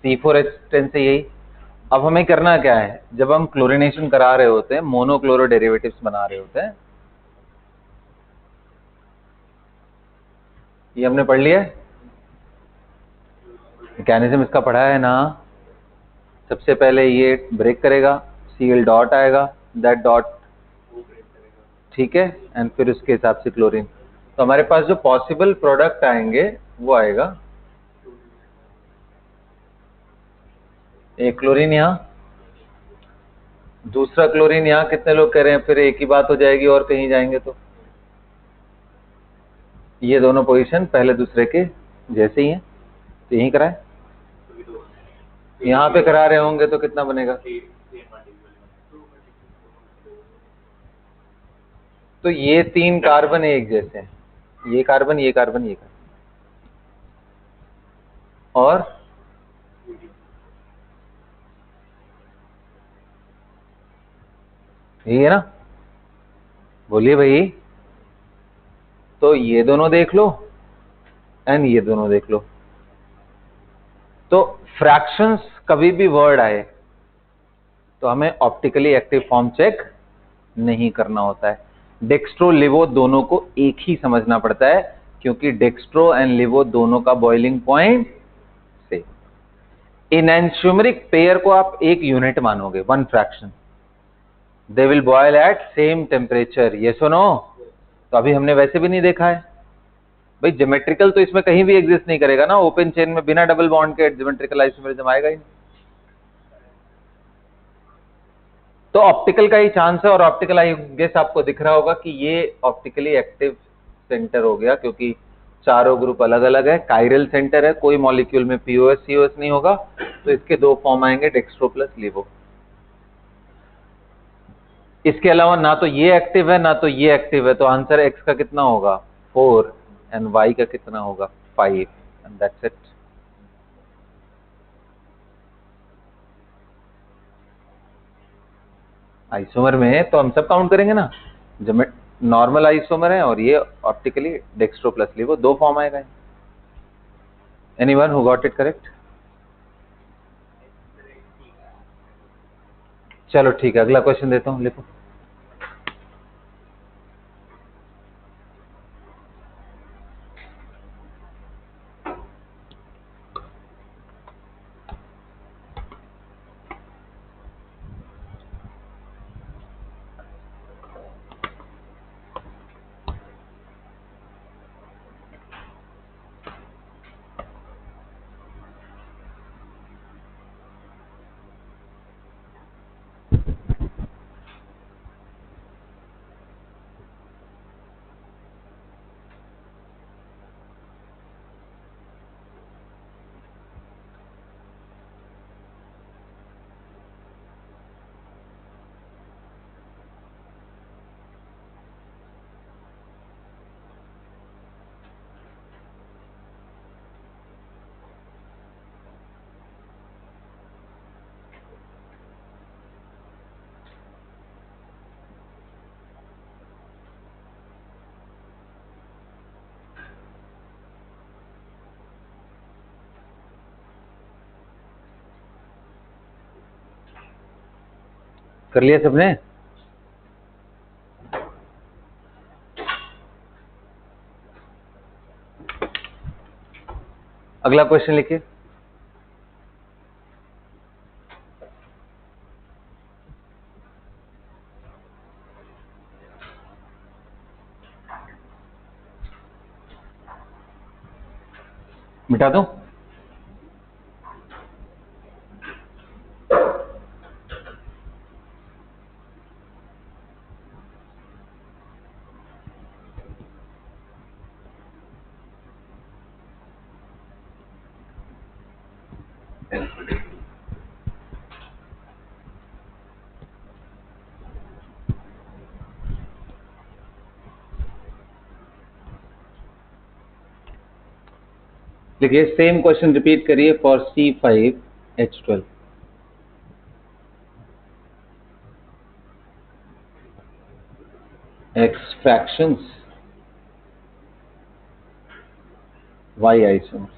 C4H10 से यही। अब हमें करना क्या है, जब हम क्लोरीनेशन करा रहे होते हैं, मोनोक्लोरो डेरिवेटिव्स बना रहे होते हैं, ये हमने पढ़ लिया है, मैकेनिज्म इसका पढ़ा है ना। सबसे पहले ये ब्रेक करेगा, Cl डॉट आएगा, दैट डॉट, ठीक है, एंड फिर उसके हिसाब से क्लोरीन। तो हमारे पास जो पॉसिबल प्रोडक्ट आएंगे वो आएगा एक क्लोरीन यहाँ, दूसरा क्लोरीन यहाँ। कितने लोग कह रहे हैं फिर एक ही बात हो जाएगी और कहीं जाएंगे तो? ये दोनों पोजीशन पहले दूसरे के जैसे ही हैं, तो यहीं कराए। यहाँ पे करा रहे होंगे तो कितना बनेगा? तो ये 3 कार्बन एक जैसे हैं, ये कार्बन, ये कार्बन, ये कार्बन, और यही है ना? बोलिए भाई। तो ये दोनों देख लो एंड ये दोनों देख लो। तो फ्रैक्शंस कभी भी वर्ड आए तो हमें ऑप्टिकली एक्टिव फॉर्म चेक नहीं करना होता है। डेक्स्ट्रो लिवो दोनों को एक ही समझना पड़ता है, क्योंकि डेक्स्ट्रो एंड लिवो दोनों का बॉइलिंग पॉइंट से। इनैंशियोमेरिक पेयर को आप एक यूनिट मानोगे, one fraction. They will boil at same temperature, yes और नो? तो अभी हमने वैसे भी नहीं देखा है भाई। ज्योमेट्रिकल तो इसमें कहीं भी एग्जिस्ट नहीं करेगा ना, ओपन चेन में बिना डबल बॉन्ड के ज्योमेट्रिकल आइसोमेरिज्म आएगा ही नहीं। तो ऑप्टिकल का ही चांस है, और ऑप्टिकल आई गेस आपको दिख रहा होगा कि ये ऑप्टिकली एक्टिव सेंटर हो गया, क्योंकि चारों ग्रुप अलग अलग है, कायरल सेंटर है, कोई मॉलिक्यूल में पीओएस सीओएस नहीं होगा, तो इसके दो फॉर्म आएंगे, डेक्स्ट्रो प्लस लिवो। इसके अलावा ना तो ये एक्टिव है ना तो ये एक्टिव है, तो आंसर एक्स का कितना होगा? 4, एंड वाई का कितना होगा? 5, एंड दैट्स इट। आइसोमर में तो हम सब काउंट करेंगे ना, जब नॉर्मल आइसोमर है और ये ऑप्टिकली डेक्स्ट्रो प्लस लिवो, दो फॉर्म आएगा। Anyone who got it correct? चलो ठीक है, अगला क्वेश्चन देता हूं, लिखो। कर लिया सबने? अगला क्वेश्चन लिखिए। मिटा दूं? देखिए, सेम क्वेश्चन रिपीट करिए for C5H12। X fractions, Y isomers।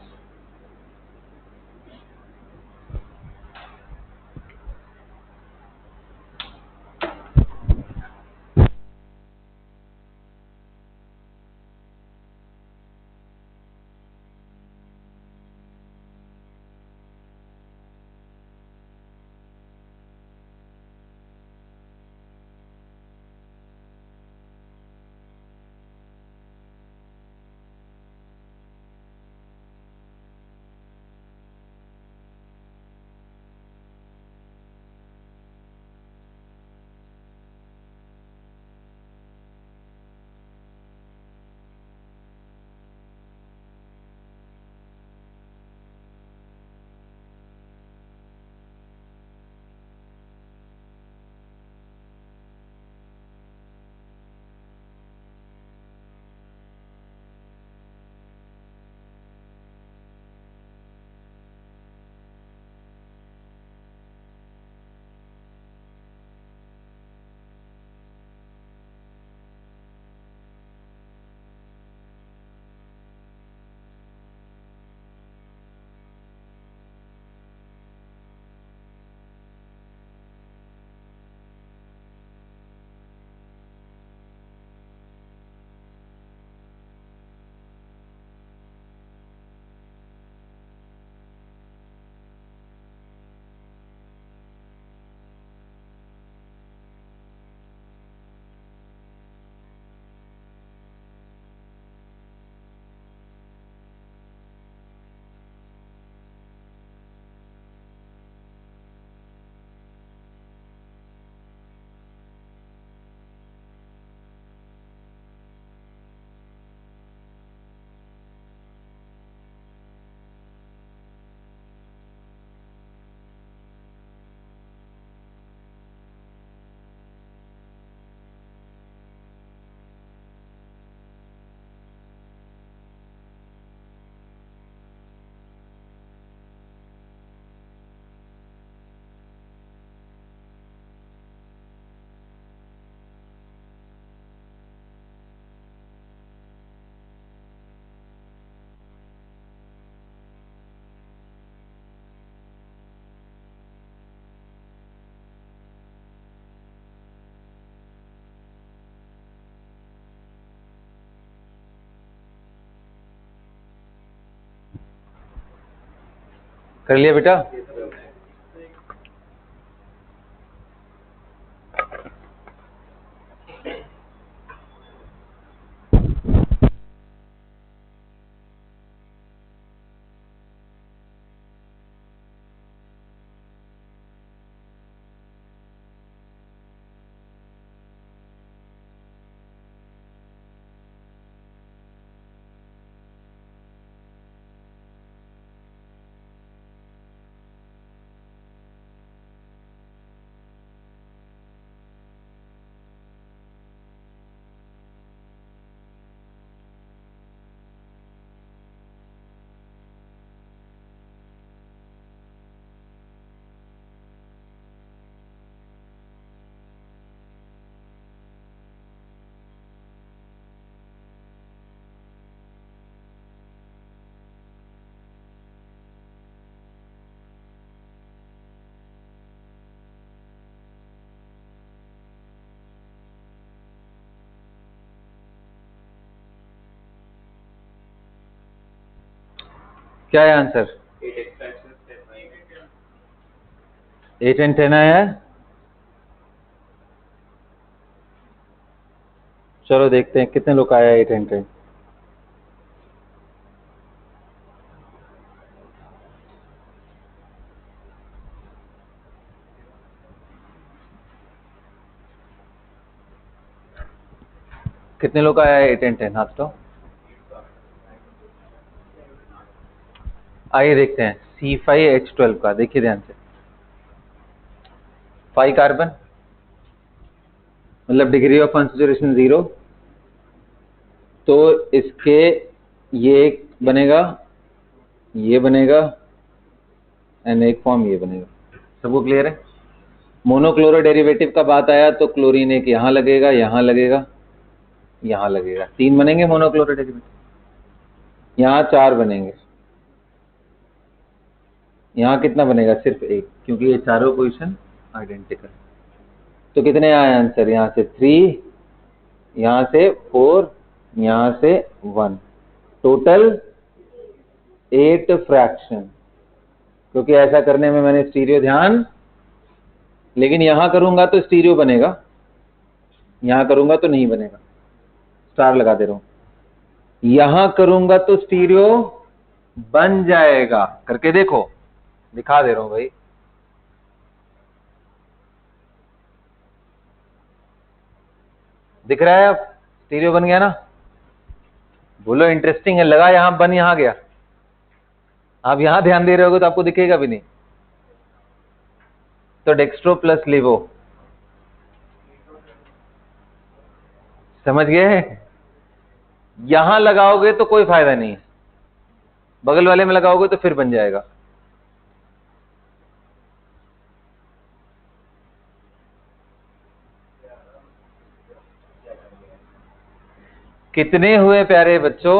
कर लिया बेटा? क्या है आंसर? 8 and 10 आया है। चलो देखते हैं कितने लोग आया 8 and 10। कितने लोग आया 8 and 10? हाथ तो आइए देखते हैं C5H12 का। देखिए ध्यान से, 5 कार्बन मतलब डिग्री ऑफ कॉन्सेंट्रेशन 0, तो इसके ये एक बनेगा, ये बनेगा एंड एक फॉर्म ये बनेगा। सबको क्लियर है? मोनोक्लोरो डेरिवेटिव का बात आया तो क्लोरीन एक यहाँ लगेगा, यहाँ लगेगा, यहाँ लगेगा, 3 बनेंगे मोनोक्लोरो डेरिवेटिव। यहाँ 4 बनेंगे, यहाँ कितना बनेगा? सिर्फ 1, क्योंकि ये चारों पोजीशन आइडेंटिकल। तो कितने आए आंसर? यहाँ से 3, यहाँ से 4, यहाँ से 1, टोटल 8 फ्रैक्शन। क्योंकि ऐसा करने में मैंने स्टीरियो ध्यान, लेकिन यहां करूंगा तो स्टीरियो बनेगा, यहां करूंगा तो नहीं बनेगा। स्टार लगा दे रहा हूं। यहां करूंगा तो स्टीरियो बन जाएगा। करके देखो, दिखा दे रहा हूं भाई। दिख रहा है? अब स्टीरियो बन गया ना? बोलो इंटरेस्टिंग है। लगा यहां बन, यहां गया। आप यहां ध्यान दे रहे होगे तो आपको दिखेगा भी नहीं। तो डेक्स्ट्रो प्लस लिवो, समझ गए? यहां लगाओगे तो कोई फायदा नहीं, बगल वाले में लगाओगे तो फिर बन जाएगा। कितने हुए प्यारे बच्चों?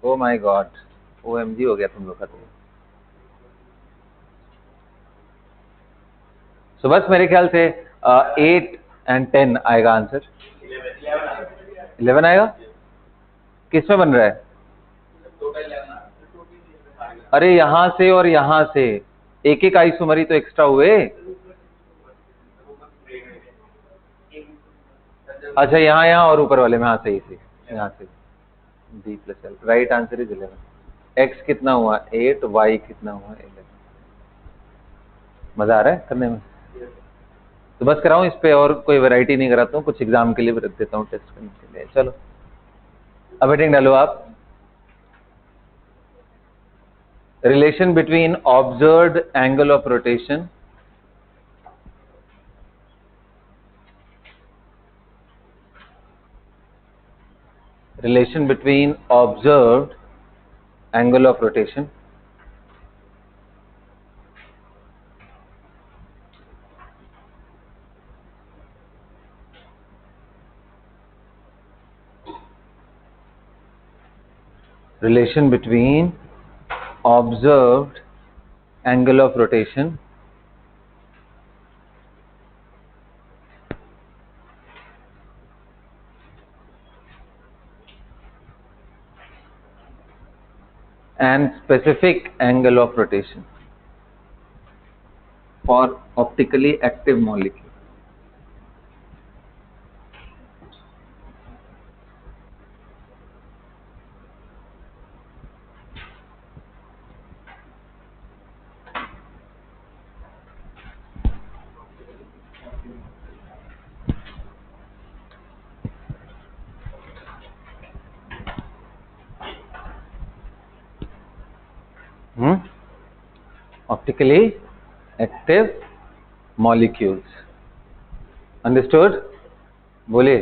ओ माय गॉड, OMG हो गया तुम लोग का। तो बस मेरे ख्याल से 8 and 10 आएगा आंसर। 11 आएगा? किस में बन रहा है? अरे यहां से और यहां से एक एक आइसोमरी तो एक्स्ट्रा हुए। अच्छा, यहाँ यहाँ और ऊपर वाले में, हाँ सही सही, यहाँ से B + L। Right answer is 11। X कितना हुआ? 8, Y कितना हुआ? 11। मजा आ रहा है करने में? तो बस कराऊं इस पे, और कोई वैरायटी नहीं कराता हूँ, कुछ एग्जाम के लिए भी रख देता हूँ, टेस्ट करने के लिए। चलो अब हेडिंग डालो आप। Relation between observed angle of rotation relation between observed angle of rotation relation between observed angle of rotation and specific angle of rotation for optically active molecule. Optically active molecules. Understood? बोलिए।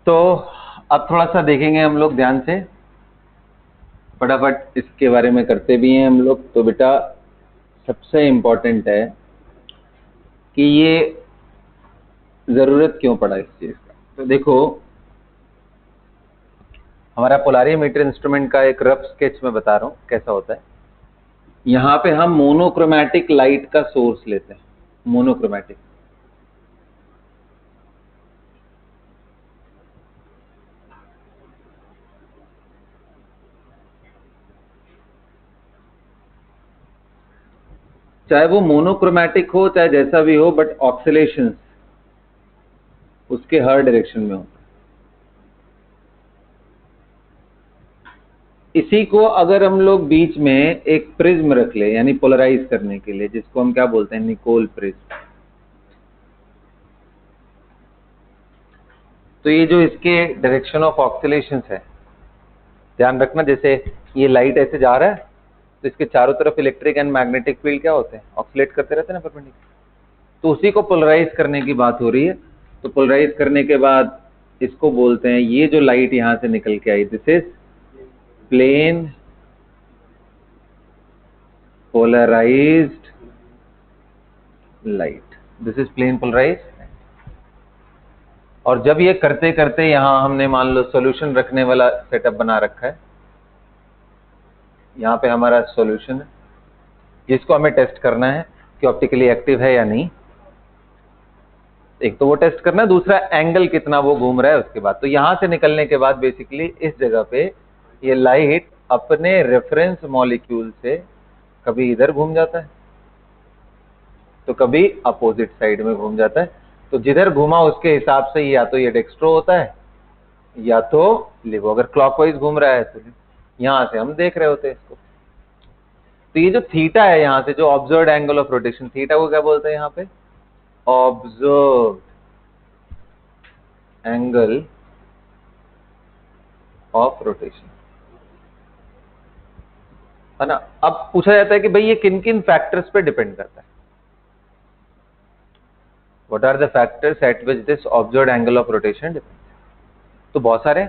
तो अब थोड़ा सा देखेंगे हम लोग ध्यान से, फटाफट इसके बारे में करते भी हैं हम लोग। तो बेटा सबसे इम्पोर्टेंट है कि ये जरूरत क्यों पड़ा इस चीज का। तो देखो, हमारा पोलारिमीटर इंस्ट्रूमेंट का एक रफ स्केच में बता रहा हूं कैसा होता है। यहां पे हम मोनोक्रोमैटिक लाइट का सोर्स लेते हैं, मोनोक्रोमैटिक। चाहे वो मोनोक्रोमैटिक हो चाहे जैसा भी हो, बट ऑक्सिलेशंस उसके हर डायरेक्शन में होता है। इसी को अगर हम लोग बीच में एक प्रिज्म रख ले, यानी पोलराइज करने के लिए, जिसको हम क्या बोलते हैं, निकोल प्रिज्म। तो ये जो इसके डायरेक्शन ऑफ ऑक्सिलेशंस है, ध्यान रखना, जैसे ये लाइट ऐसे जा रहा है तो इसके चारों तरफ इलेक्ट्रिक एंड मैग्नेटिक फील्ड क्या होते हैं, ऑक्सीलेट करते रहते हैं ना परपेंडिकुलर। तो उसी को पोलराइज करने की बात हो रही है। तो पोलराइज करने के बाद इसको बोलते हैं, ये जो लाइट यहां से निकल के आई, this is plane polarized light. This is plane polarized. और जब ये करते करते यहां हमने मान लो सॉल्यूशन रखने वाला सेटअप बना रखा है, यहाँ पे हमारा सॉल्यूशन है जिसको हमें टेस्ट करना है कि ऑप्टिकली एक्टिव है या नहीं। एक तो वो टेस्ट करना है, दूसरा एंगल कितना वो घूम रहा है उसके बाद। तो यहां से निकलने के बाद बेसिकली इस जगह पे ये लाइट अपने रेफरेंस मॉलिक्यूल से कभी इधर घूम जाता है तो कभी अपोजिट साइड में घूम जाता है। तो जिधर घूमा उसके हिसाब से या तो ये डेक्स्ट्रो होता है या तो लिवो। अगर क्लॉकवाइज घूम रहा है तो यहां से हम देख रहे होते हैं इसको। तो ये जो थीटा है यहां से, जो observed angle of rotation, theta को क्या बोलते हैं यहाँ पे, ऑब्जर्व्ड एंगल ऑफ रोटेशन, है ना। अब पूछा जाता है कि भाई ये किन किन फैक्टर्स पे डिपेंड करता है। What are the factors at which this observed angle of rotation depends. तो बहुत सारे,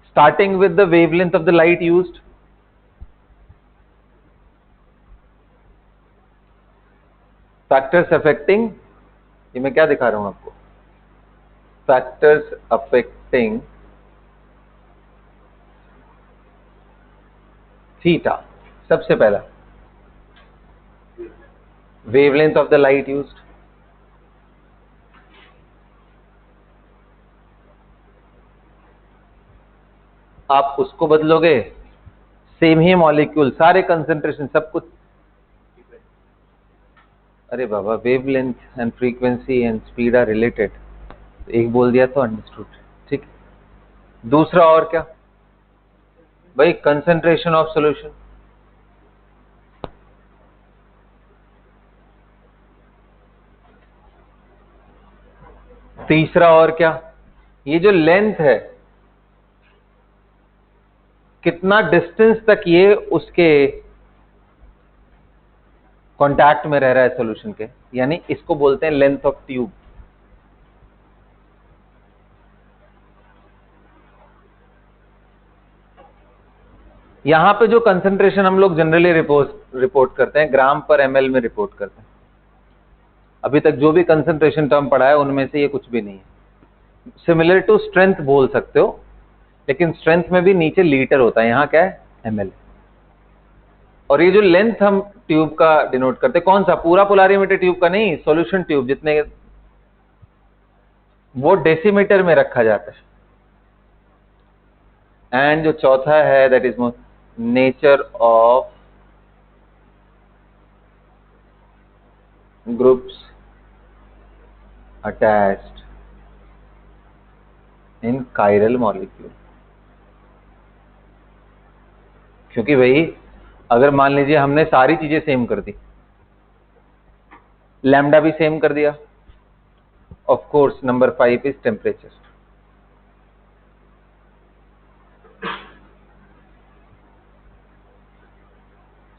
starting with the wavelength of the light used, factors affecting, ये मैं क्या दिखा रहा हूं आपको, फैक्टर्स अफेक्टिंग थीटा। सबसे पहला wavelength of the light used, आप उसको बदलोगे, सेम ही मॉलिक्यूल, सारे कंसेंट्रेशन सब कुछ। अरे बाबा, wavelength and frequency and speed are related, एक बोल दिया तो अंडरस्टूड, ठीक। दूसरा और क्या भाई, कंसेंट्रेशन ऑफ सॉल्यूशन। तीसरा और क्या, ये जो लेंथ है, कितना डिस्टेंस तक ये उसके कांटेक्ट में रह रहा है सॉल्यूशन के, यानी इसको बोलते हैं लेंथ ऑफ ट्यूब। यहां पे जो कंसंट्रेशन हम लोग जनरली रिपोर्ट करते हैं, ग्राम पर एमएल में रिपोर्ट करते हैं। अभी तक जो भी कंसंट्रेशन टर्म पढ़ा है उनमें से ये कुछ भी नहीं है। सिमिलर टू स्ट्रेंथ बोल सकते हो, लेकिन स्ट्रेंथ में भी नीचे लीटर होता है, यहां क्या है, एमएल। और ये जो लेंथ हम ट्यूब का डिनोट करते हैं, कौन सा, पूरा पोलारिमीटर ट्यूब का नहीं, सॉल्यूशन ट्यूब जितने, वो डेसीमीटर में रखा जाता है। एंड जो चौथा है that is nature of groups attached in chiral molecule. क्योंकि भाई अगर मान लीजिए हमने सारी चीजें सेम कर दी, लैम्डा भी सेम कर दिया, of course number 5 is temperature.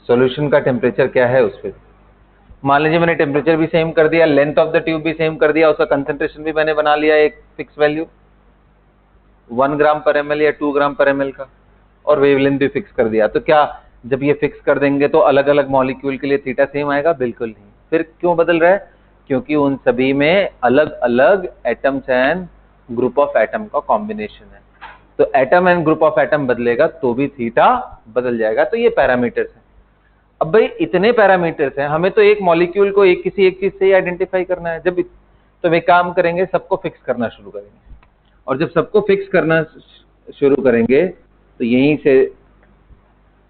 Solution का टेम्परेचर क्या है उस पर, मान लीजिए मैंने टेम्परेचर भी सेम कर दिया, लेंथ ऑफ द ट्यूब भी सेम कर दिया, उसका कंसंट्रेशन भी मैंने बना लिया एक फिक्स वैल्यू 1 ग्राम पर एमएल या 2 ग्राम पर एमएल का, और वेवलेंथ भी फिक्स कर दिया। तो क्या जब ये फिक्स कर देंगे तो अलग अलग मॉलिक्यूल के लिए थीटा सेम आएगा? बिल्कुल नहीं। फिर क्यों बदल रहा है? क्योंकि उन सभी में अलग अलग atoms and group of atom का कॉम्बिनेशन है। तो atom and group of atom बदलेगा तो भी थीटा बदल जाएगा। तो ये पैरामीटर्स है। अब भाई इतने पैरामीटर्स हैं, हमें तो एक मॉलिक्यूल को किसी एक चीज से ही आइडेंटिफाई करना है। जब तो वे काम करेंगे, सबको फिक्स करना शुरू करेंगे, और जब सबको फिक्स करना शुरू करेंगे तो यहीं से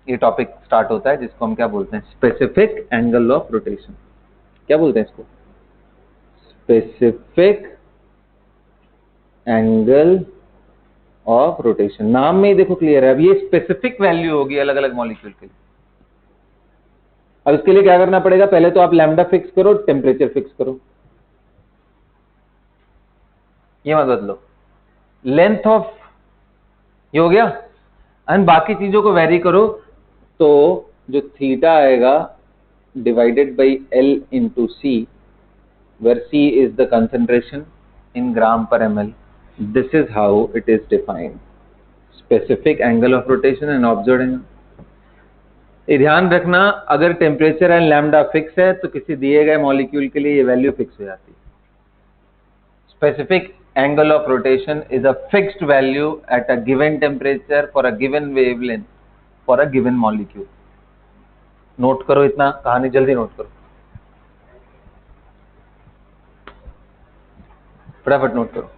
ये टॉपिक स्टार्ट होता है, जिसको हम क्या बोलते हैं? Specific angle of rotation. क्या बोलते हैं इसको? Specific angle of rotation. नाम में ही देखो क्लियर है। अब ये स्पेसिफिक वैल्यू होगी अलग अलग मॉलिक्यूल के लिए। अब इसके लिए क्या करना पड़ेगा? पहले तो आप लैम्डा फिक्स करो, टेम्परेचर फिक्स करो, ये मत बदलो। लेंथ ऑफ ये हो गया, एंड बाकी चीजों को वेरी करो। तो जो थीटा आएगा divided by L into C, where C is the concentration in gram per ml. This is how it is defined, specific angle of rotation and observed angle. ये ध्यान रखना, अगर टेम्परेचर एंड लैम्डा फिक्स है तो किसी दिए गए मॉलिक्यूल के लिए ये वैल्यू फिक्स हो जाती है। Specific angle of rotation is a fixed value at a given temperature for a given wavelength for a given molecule. Note करो इतना, कहानी जल्दी नोट करो, फटाफट नोट करो।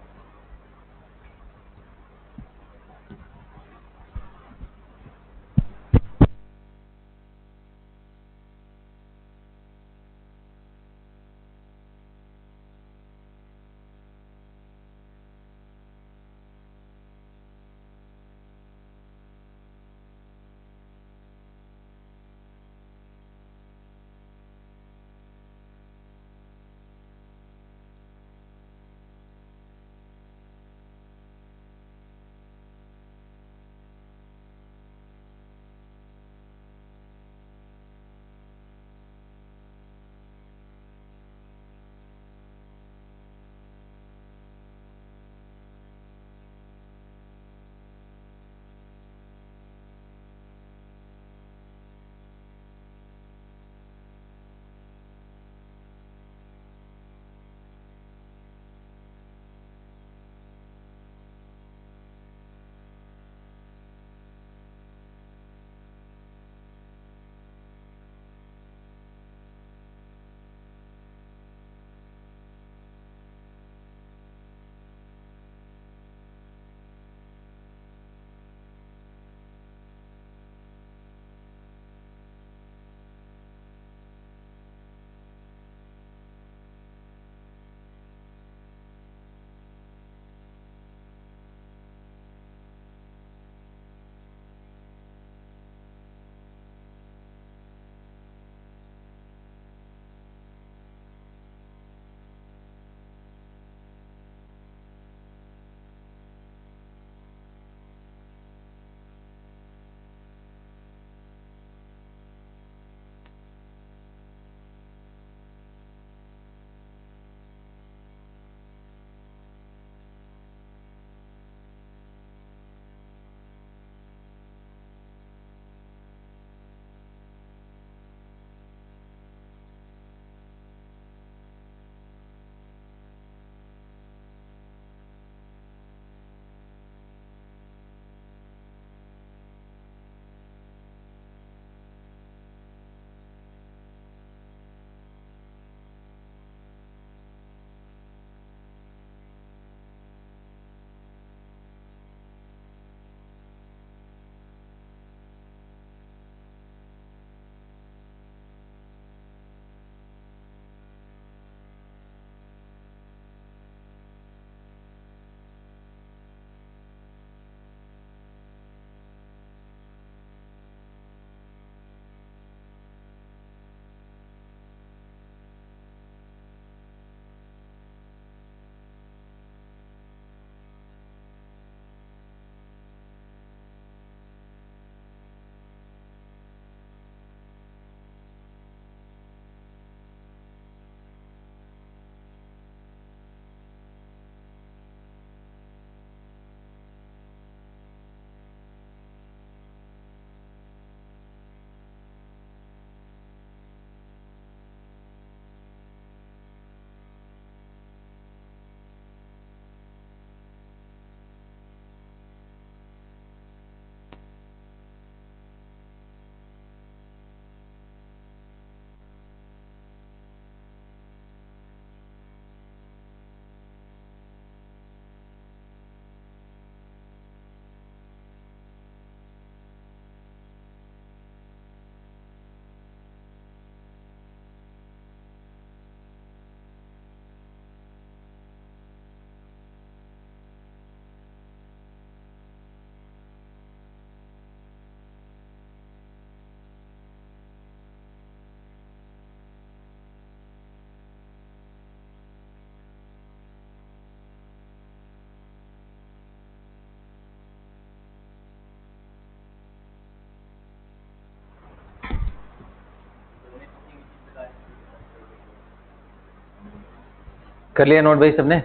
कर लिया नोट भाई सबने?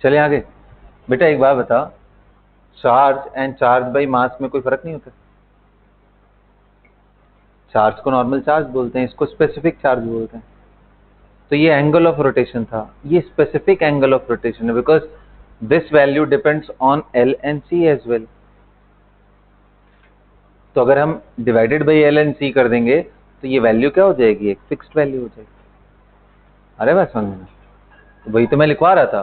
चले आगे। बेटा एक बात बता, charge and charge by mass में कोई फर्क नहीं होता? चार्ज को नॉर्मल चार्ज बोलते हैं, इसको स्पेसिफिक चार्ज बोलते हैं। तो ये एंगल ऑफ रोटेशन था, ये स्पेसिफिक एंगल ऑफ रोटेशन है, because this value depends on L and C as well. तो अगर हम divided by L and C कर देंगे तो ये वैल्यू क्या हो जाएगी? एक फिक्स्ड वैल्यू हो जाएगी। अरे बात समझ में? वही तो मैं लिखवा रहा था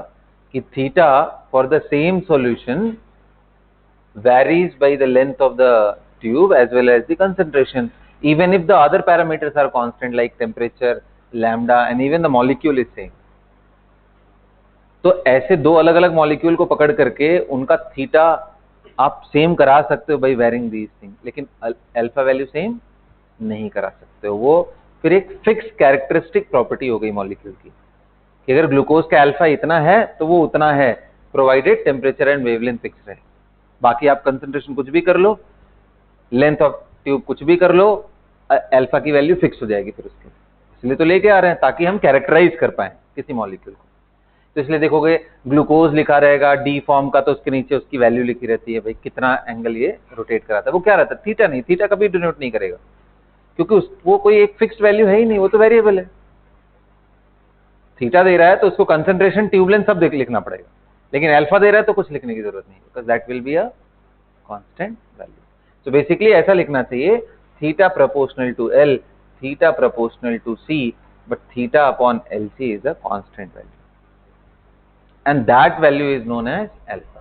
कि theta for the same solution varies by the length of the tube as well as the concentration, even if the other parameters are constant like temperature, lambda and even the molecule is same. तो ऐसे दो अलग अलग मॉलिक्यूल को पकड़ करके उनका थीटा आप सेम करा सकते हो बाई वेरिंग दीज थिंग, लेकिन अल्फा वैल्यू सेम नहीं करा सकते हो। वो फिर एक फिक्स कैरेक्टरिस्टिक प्रॉपर्टी हो गई मॉलिक्यूल की कि अगर ग्लूकोज का अल्फा इतना है तो वो उतना है, provided temperature and wavelength fix रहे। बाकी आप कंसंट्रेशन कुछ भी कर लो, लेंथ ऑफ ट्यूब कुछ भी कर लो, अल्फा की वैल्यू फिक्स हो जाएगी फिर उसके। इसलिए तो लेके आ रहे हैं ताकि हम कैरेक्टराइज कर पाए किसी मॉलिक्यूल को। तो इसलिए देखोगे ग्लूकोज लिखा रहेगा डी फॉर्म का, तो उसके नीचे उसकी वैल्यू लिखी रहती है भाई कितना एंगल ये रोटेट कराता है। वो क्या रहता है? थीटा नहीं, थीटा कभी डिनोट नहीं करेगा क्योंकि वो कोई एक फिक्स्ड वैल्यू है ही नहीं, वो तो वेरिएबल है। थीटा दे रहा है तो उसको कंसंट्रेशन, ट्यूबलेंथ सब लिखना पड़ेगा, लेकिन अल्फा दे रहा है तो कुछ लिखने की जरूरत नहीं, because that will be a constant value. So basically ऐसा लिखना चाहिए, theta proportional to L, theta proportional to C, but theta upon L C is a constant value and that value is known as alpha.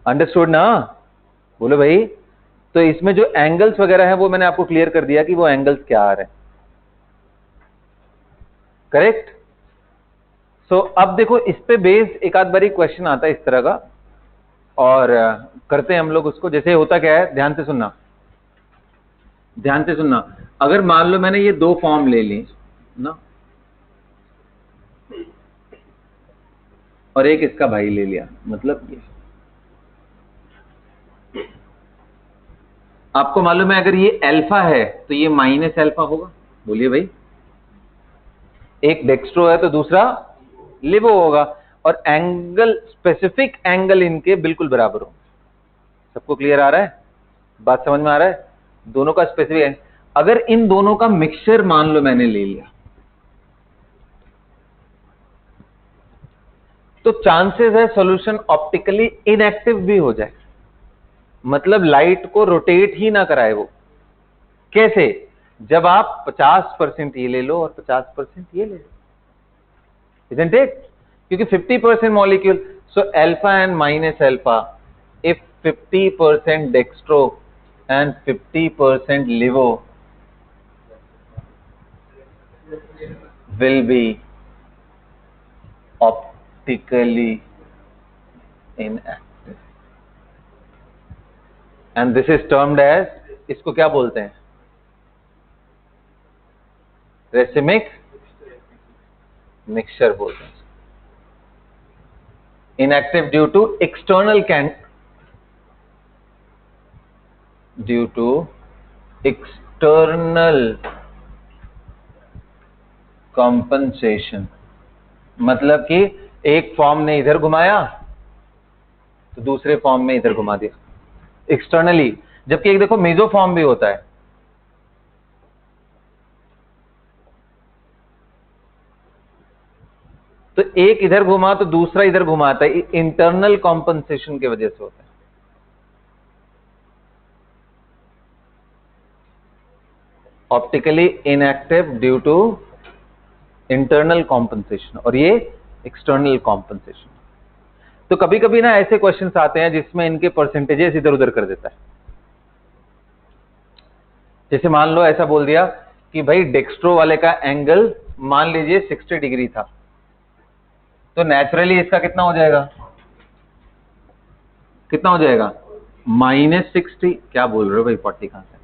Understood ना? बोलो भाई। तो इसमें जो एंगल्स वगैरह है वो मैंने आपको क्लियर कर दिया कि वो एंगल्स क्या आ रहे हैं, करेक्ट? सो अब देखो इस पे बेस्ड एक आध बारी क्वेश्चन आता है इस तरह का, और करते हैं हम लोग उसको। जैसे होता क्या है, ध्यान से सुनना, ध्यान से सुनना। अगर मान लो मैंने ये दो फॉर्म ले ली ना, और एक इसका भाई ले लिया, मतलब ये आपको मालूम है अगर ये अल्फा है तो ये माइनस अल्फा होगा। बोलिए भाई। एक डेक्स्ट्रो है तो दूसरा लिवो होगा, और एंगल, स्पेसिफिक एंगल इनके बिल्कुल बराबर हो। सबको क्लियर आ रहा है? बात समझ में आ रहा है? दोनों का स्पेसिफिक एंगल, अगर इन दोनों का मिक्सचर मान लो मैंने ले लिया तो चांसेस है सॉल्यूशन ऑप्टिकली इनएक्टिव भी हो जाए, मतलब लाइट को रोटेट ही ना कराए वो। कैसे? जब आप 50% ये ले लो और 50% ये ले लो, isn't it? क्योंकि 50% molecule, so alpha and minus alpha, if 50% dextro and 50% लिवो will be optically inactive, and this is termed as, इसको क्या बोलते हैं? रेसिमिक मिक्सचर बोलते हैं। Inactive due to external compensation, मतलब कि एक फॉर्म ने इधर घुमाया तो दूसरे फॉर्म में इधर घुमा दिया एक्सटर्नली। जबकि एक देखो मेजो फॉर्म भी होता है, तो एक इधर घुमा तो दूसरा इधर घुमाता है, इंटरनल कॉम्पनसेशन की वजह से होता है। Optically inactive due to internal compensation, और ये एक्सटर्नल कॉम्पनसेशन। तो कभी कभी ना ऐसे क्वेश्चंस आते हैं जिसमें इनके परसेंटेजेस इधर उधर कर देता है। जैसे मान लो ऐसा बोल दिया कि भाई डेक्स्ट्रो वाले का एंगल मान लीजिए 60 डिग्री था, तो नेचुरली इसका कितना हो जाएगा? कितना हो जाएगा? -60। क्या बोल रहे हो भाई, 40 कहां से?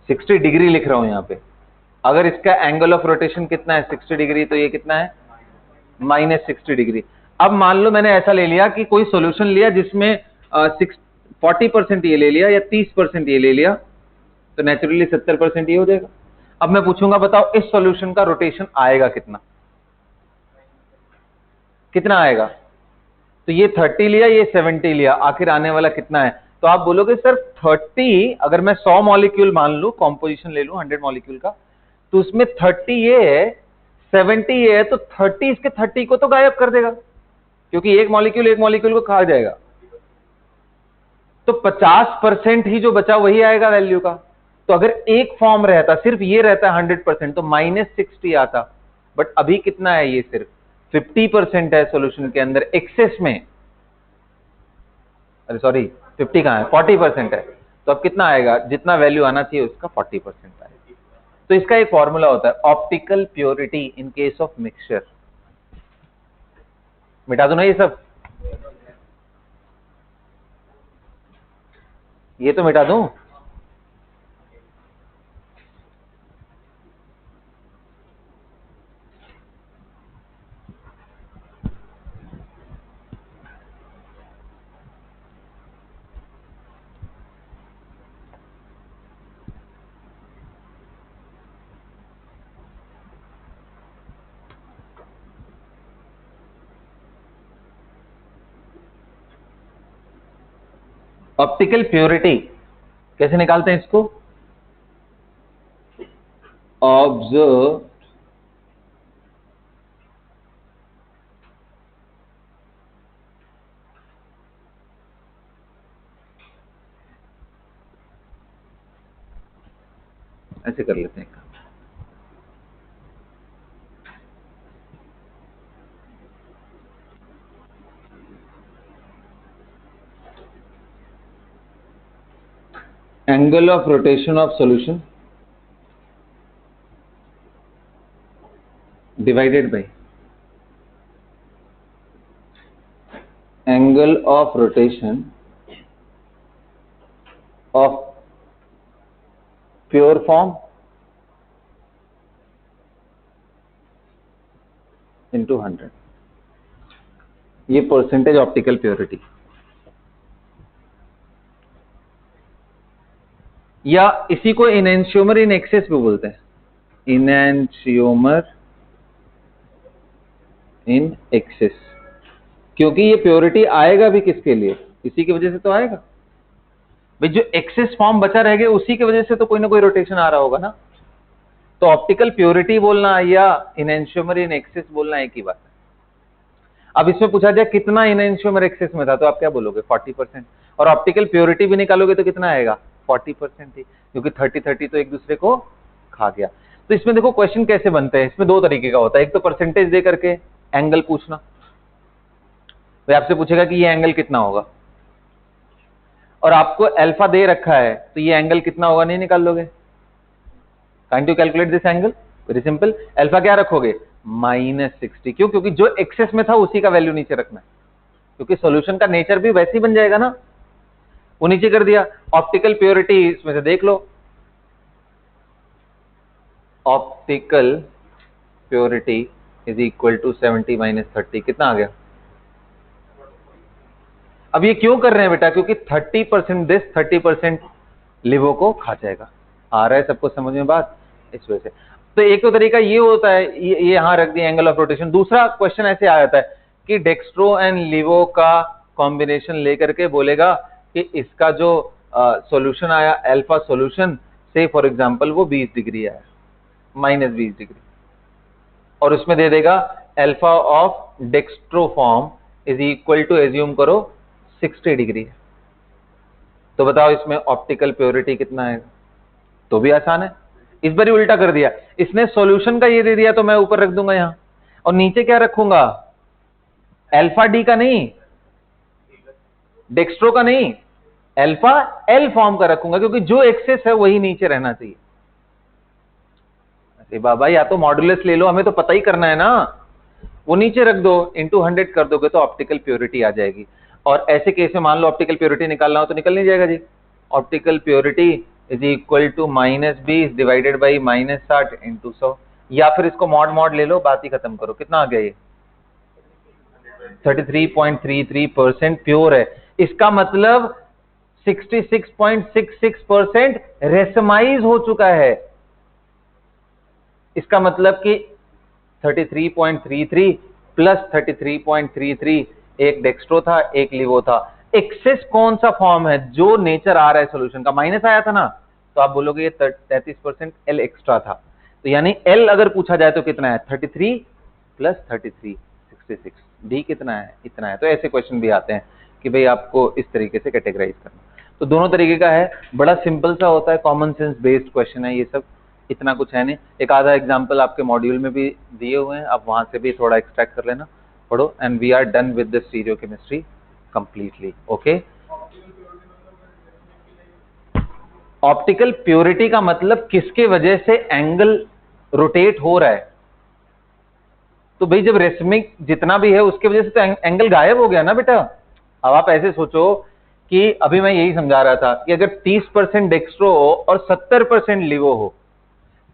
60 डिग्री लिख रहा हूं यहां पे। अगर इसका एंगल ऑफ रोटेशन कितना है? 60 डिग्री, तो ये कितना है? -60 डिग्री। अब मान लो मैंने ऐसा ले लिया कि कोई सॉल्यूशन लिया जिसमें 40% ये ले लिया या 30% ये ले लिया, तो नेचुरली 70% ये हो जाएगा। अब मैं पूछूंगा बताओ इस सॉल्यूशन का रोटेशन आएगा कितना, कितना आएगा? तो ये 30 लिया, ये 70 लिया, आखिर आने वाला कितना है? तो आप बोलोगे सर 30, अगर मैं 100 मॉलिक्यूल मान लूं, कॉम्पोजिशन ले लूं 100 मॉलिक्यूल का, तो उसमें 30 ये है, 70 ये है, तो 30 इसके 30 को तो गायब कर देगा, क्योंकि एक मॉलिक्यूल को खा जाएगा। तो 50% ही जो बचा वही आएगा वैल्यू का। तो अगर एक फॉर्म रहता, सिर्फ ये रहता 100%, तो -60 आता, बट अभी कितना है? ये सिर्फ 50% है सॉल्यूशन के अंदर एक्सेस में। अरे सॉरी, 50 कहां है, 40% है। तो अब कितना आएगा? जितना वैल्यू आना चाहिए उसका 40% आएगा। तो इसका एक फॉर्मूला होता है optical purity in case of mixture. मिटा दो ना ये सब, ये तो मिटा दूं। ऑप्टिकल प्योरिटी कैसे निकालते हैं इसको? ऑब्जर्व ऐसे कर लेते हैं। Angle of rotation of solution divided by angle of rotation of pure form into 100, ये परसेंटेज ऑप्टिकल प्योरिटी। या इसी को इनएंशियोमर इन एक्सेस भी बोलते हैं, इनएंशियोमर इन एक्सेस, क्योंकि ये प्योरिटी आएगा भी किसके लिए? इसी की वजह से तो आएगा भाई, जो एक्सेस फॉर्म बचा रह गया उसी की वजह से तो कोई ना कोई रोटेशन आ रहा होगा ना। तो ऑप्टिकल प्योरिटी बोलना या इनएंशियोमर इन एक्सेस बोलना एक ही बात है। अब इसमें पूछा जाए कितना इनएंशियोमर एक्सेस में था, तो आप क्या बोलोगे? 40%। और ऑप्टिकल प्योरिटी भी निकालोगे तो कितना आएगा? 40% ही, क्योंकि 30-30 तो एक दूसरे को खा गया। तो इसमें देखो क्वेश्चन कैसे बनते हैं, इसमें दो तरीके का होता है। एक तो परसेंटेज दे करके एंगल पूछना, तो आपसे पूछेगा कि ये एंगल कितना होगा, और आपको अल्फा दे रखा है, तो ये एंगल कितना होगा नहीं निकाल लोगे। Kind to calculate this angle, very simple, alpha क्या रखोगे? -60। क्यों? क्योंकि जो एक्सेस में था उसी का वैल्यू नीचे रखना है, क्योंकि सॉल्यूशन का नेचर भी वैसे ही बन जाएगा ना। वो नीचे कर दिया। ऑप्टिकल प्योरिटी इसमें से देख लो, optical purity is equal to 70 - 30, कितना आ गया? अब ये क्यों कर रहे हैं बेटा? क्योंकि 30% दिस, 30% लिवो को खा जाएगा। आ रहा है सबको समझ में बात? इस वजह से तो एक तो तरीका ये होता है, ये यहां रख दिया एंगल ऑफ रोटेशन। दूसरा क्वेश्चन ऐसे आ जाता है कि डेक्स्ट्रो एंड लिवो का कॉम्बिनेशन लेकर के बोलेगा कि इसका जो सॉल्यूशन आया अल्फा सॉल्यूशन, से फॉर एग्जांपल वो 20 डिग्री आया, -20 डिग्री, और उसमें दे देगा alpha of dextro form is equal to, assume करो 60 डिग्री। तो बताओ इसमें ऑप्टिकल प्योरिटी कितना है? तो भी आसान है, इस बार ही उल्टा कर दिया। इसने सॉल्यूशन का ये दे दिया तो मैं ऊपर रख दूंगा यहां, और नीचे क्या रखूंगा? अल्फा डी का नहीं, डेक्स्ट्रो का नहीं, अल्फा एल फॉर्म का रखूंगा, क्योंकि जो एक्सेस है वही नीचे रहना चाहिए। अरे बाबा, या तो मॉड्यूलस ले लो, हमें तो पता ही करना है ना। वो नीचे रख दो, इंटू 100 कर दोगे तो ऑप्टिकल प्योरिटी आ जाएगी। और ऐसे केस में मान लो ऑप्टिकल प्योरिटी निकालना हो तो निकल नहीं जाएगा जी। Optical purity is equal to -20 divided by -60 into 100, या फिर इसको मॉड ले लो, बात ही खत्म करो। कितना आ गया ये? 33.33% प्योर है। इसका मतलब 66.66% रेसमाइज हो चुका है। इसका मतलब कि 33.33 प्लस 33.33 एक डेक्स्ट्रो था, एक लिवो था। एक्सेस कौन सा फॉर्म है जो नेचर आ रहा है सोल्यूशन का, माइनस आया था ना, तो आप बोलोगे ये 33% एल एक्स्ट्रा था। तो यानी एल अगर पूछा जाए तो कितना है, 33 प्लस 33 66। डी कितना है, इतना है। तो ऐसे क्वेश्चन भी आते हैं कि भाई आपको इस तरीके से कैटेगराइज करना। तो दोनों तरीके का है, बड़ा सिंपल सा होता है, कॉमन सेंस बेस्ड क्वेश्चन है ये सब, इतना कुछ है नहीं। एक आधा एग्जाम्पल आपके मॉड्यूल में भी दिए हुए हैं, आप वहां से भी थोड़ा एक्सट्रैक्ट कर लेना, पढ़ो। And we are done with the stereochemistry completely. Okay, optical purity का मतलब किसके वजह से एंगल रोटेट हो रहा है। तो भाई जब रेसमिक जितना भी है उसके वजह से तो एंगल गायब हो गया ना बेटा। अब आप ऐसे सोचो कि अभी मैं यही समझा रहा था कि अगर 30% डेक्स्ट्रो हो और 70% लिवो हो,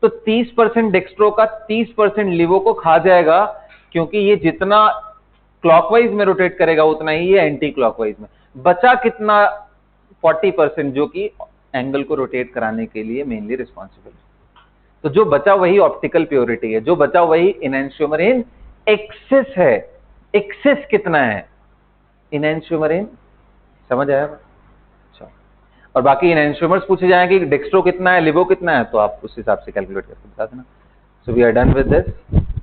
तो 30% डेक्स्ट्रो का 30% लिवो को खा जाएगा, क्योंकि ये जितना क्लॉकवाइज में रोटेट करेगा उतना ही ये एंटी क्लॉकवाइज में। बचा कितना, 40%, जो कि एंगल को रोटेट कराने के लिए मेनली रिस्पॉन्सिबल है। तो जो बचा वही ऑप्टिकल प्योरिटी है, जो बचा वही इनैंशियोमर इन एक्सेस है। एक्सेस कितना है इनैंशियोमर इन, समझ आया? अच्छा, और बाकी इनैंशियोमर्स पूछे जाए कि डेक्स्ट्रो कितना है, लिवो कितना है, तो आप उस हिसाब से कैलकुलेट करके बता देना। So we are done with this.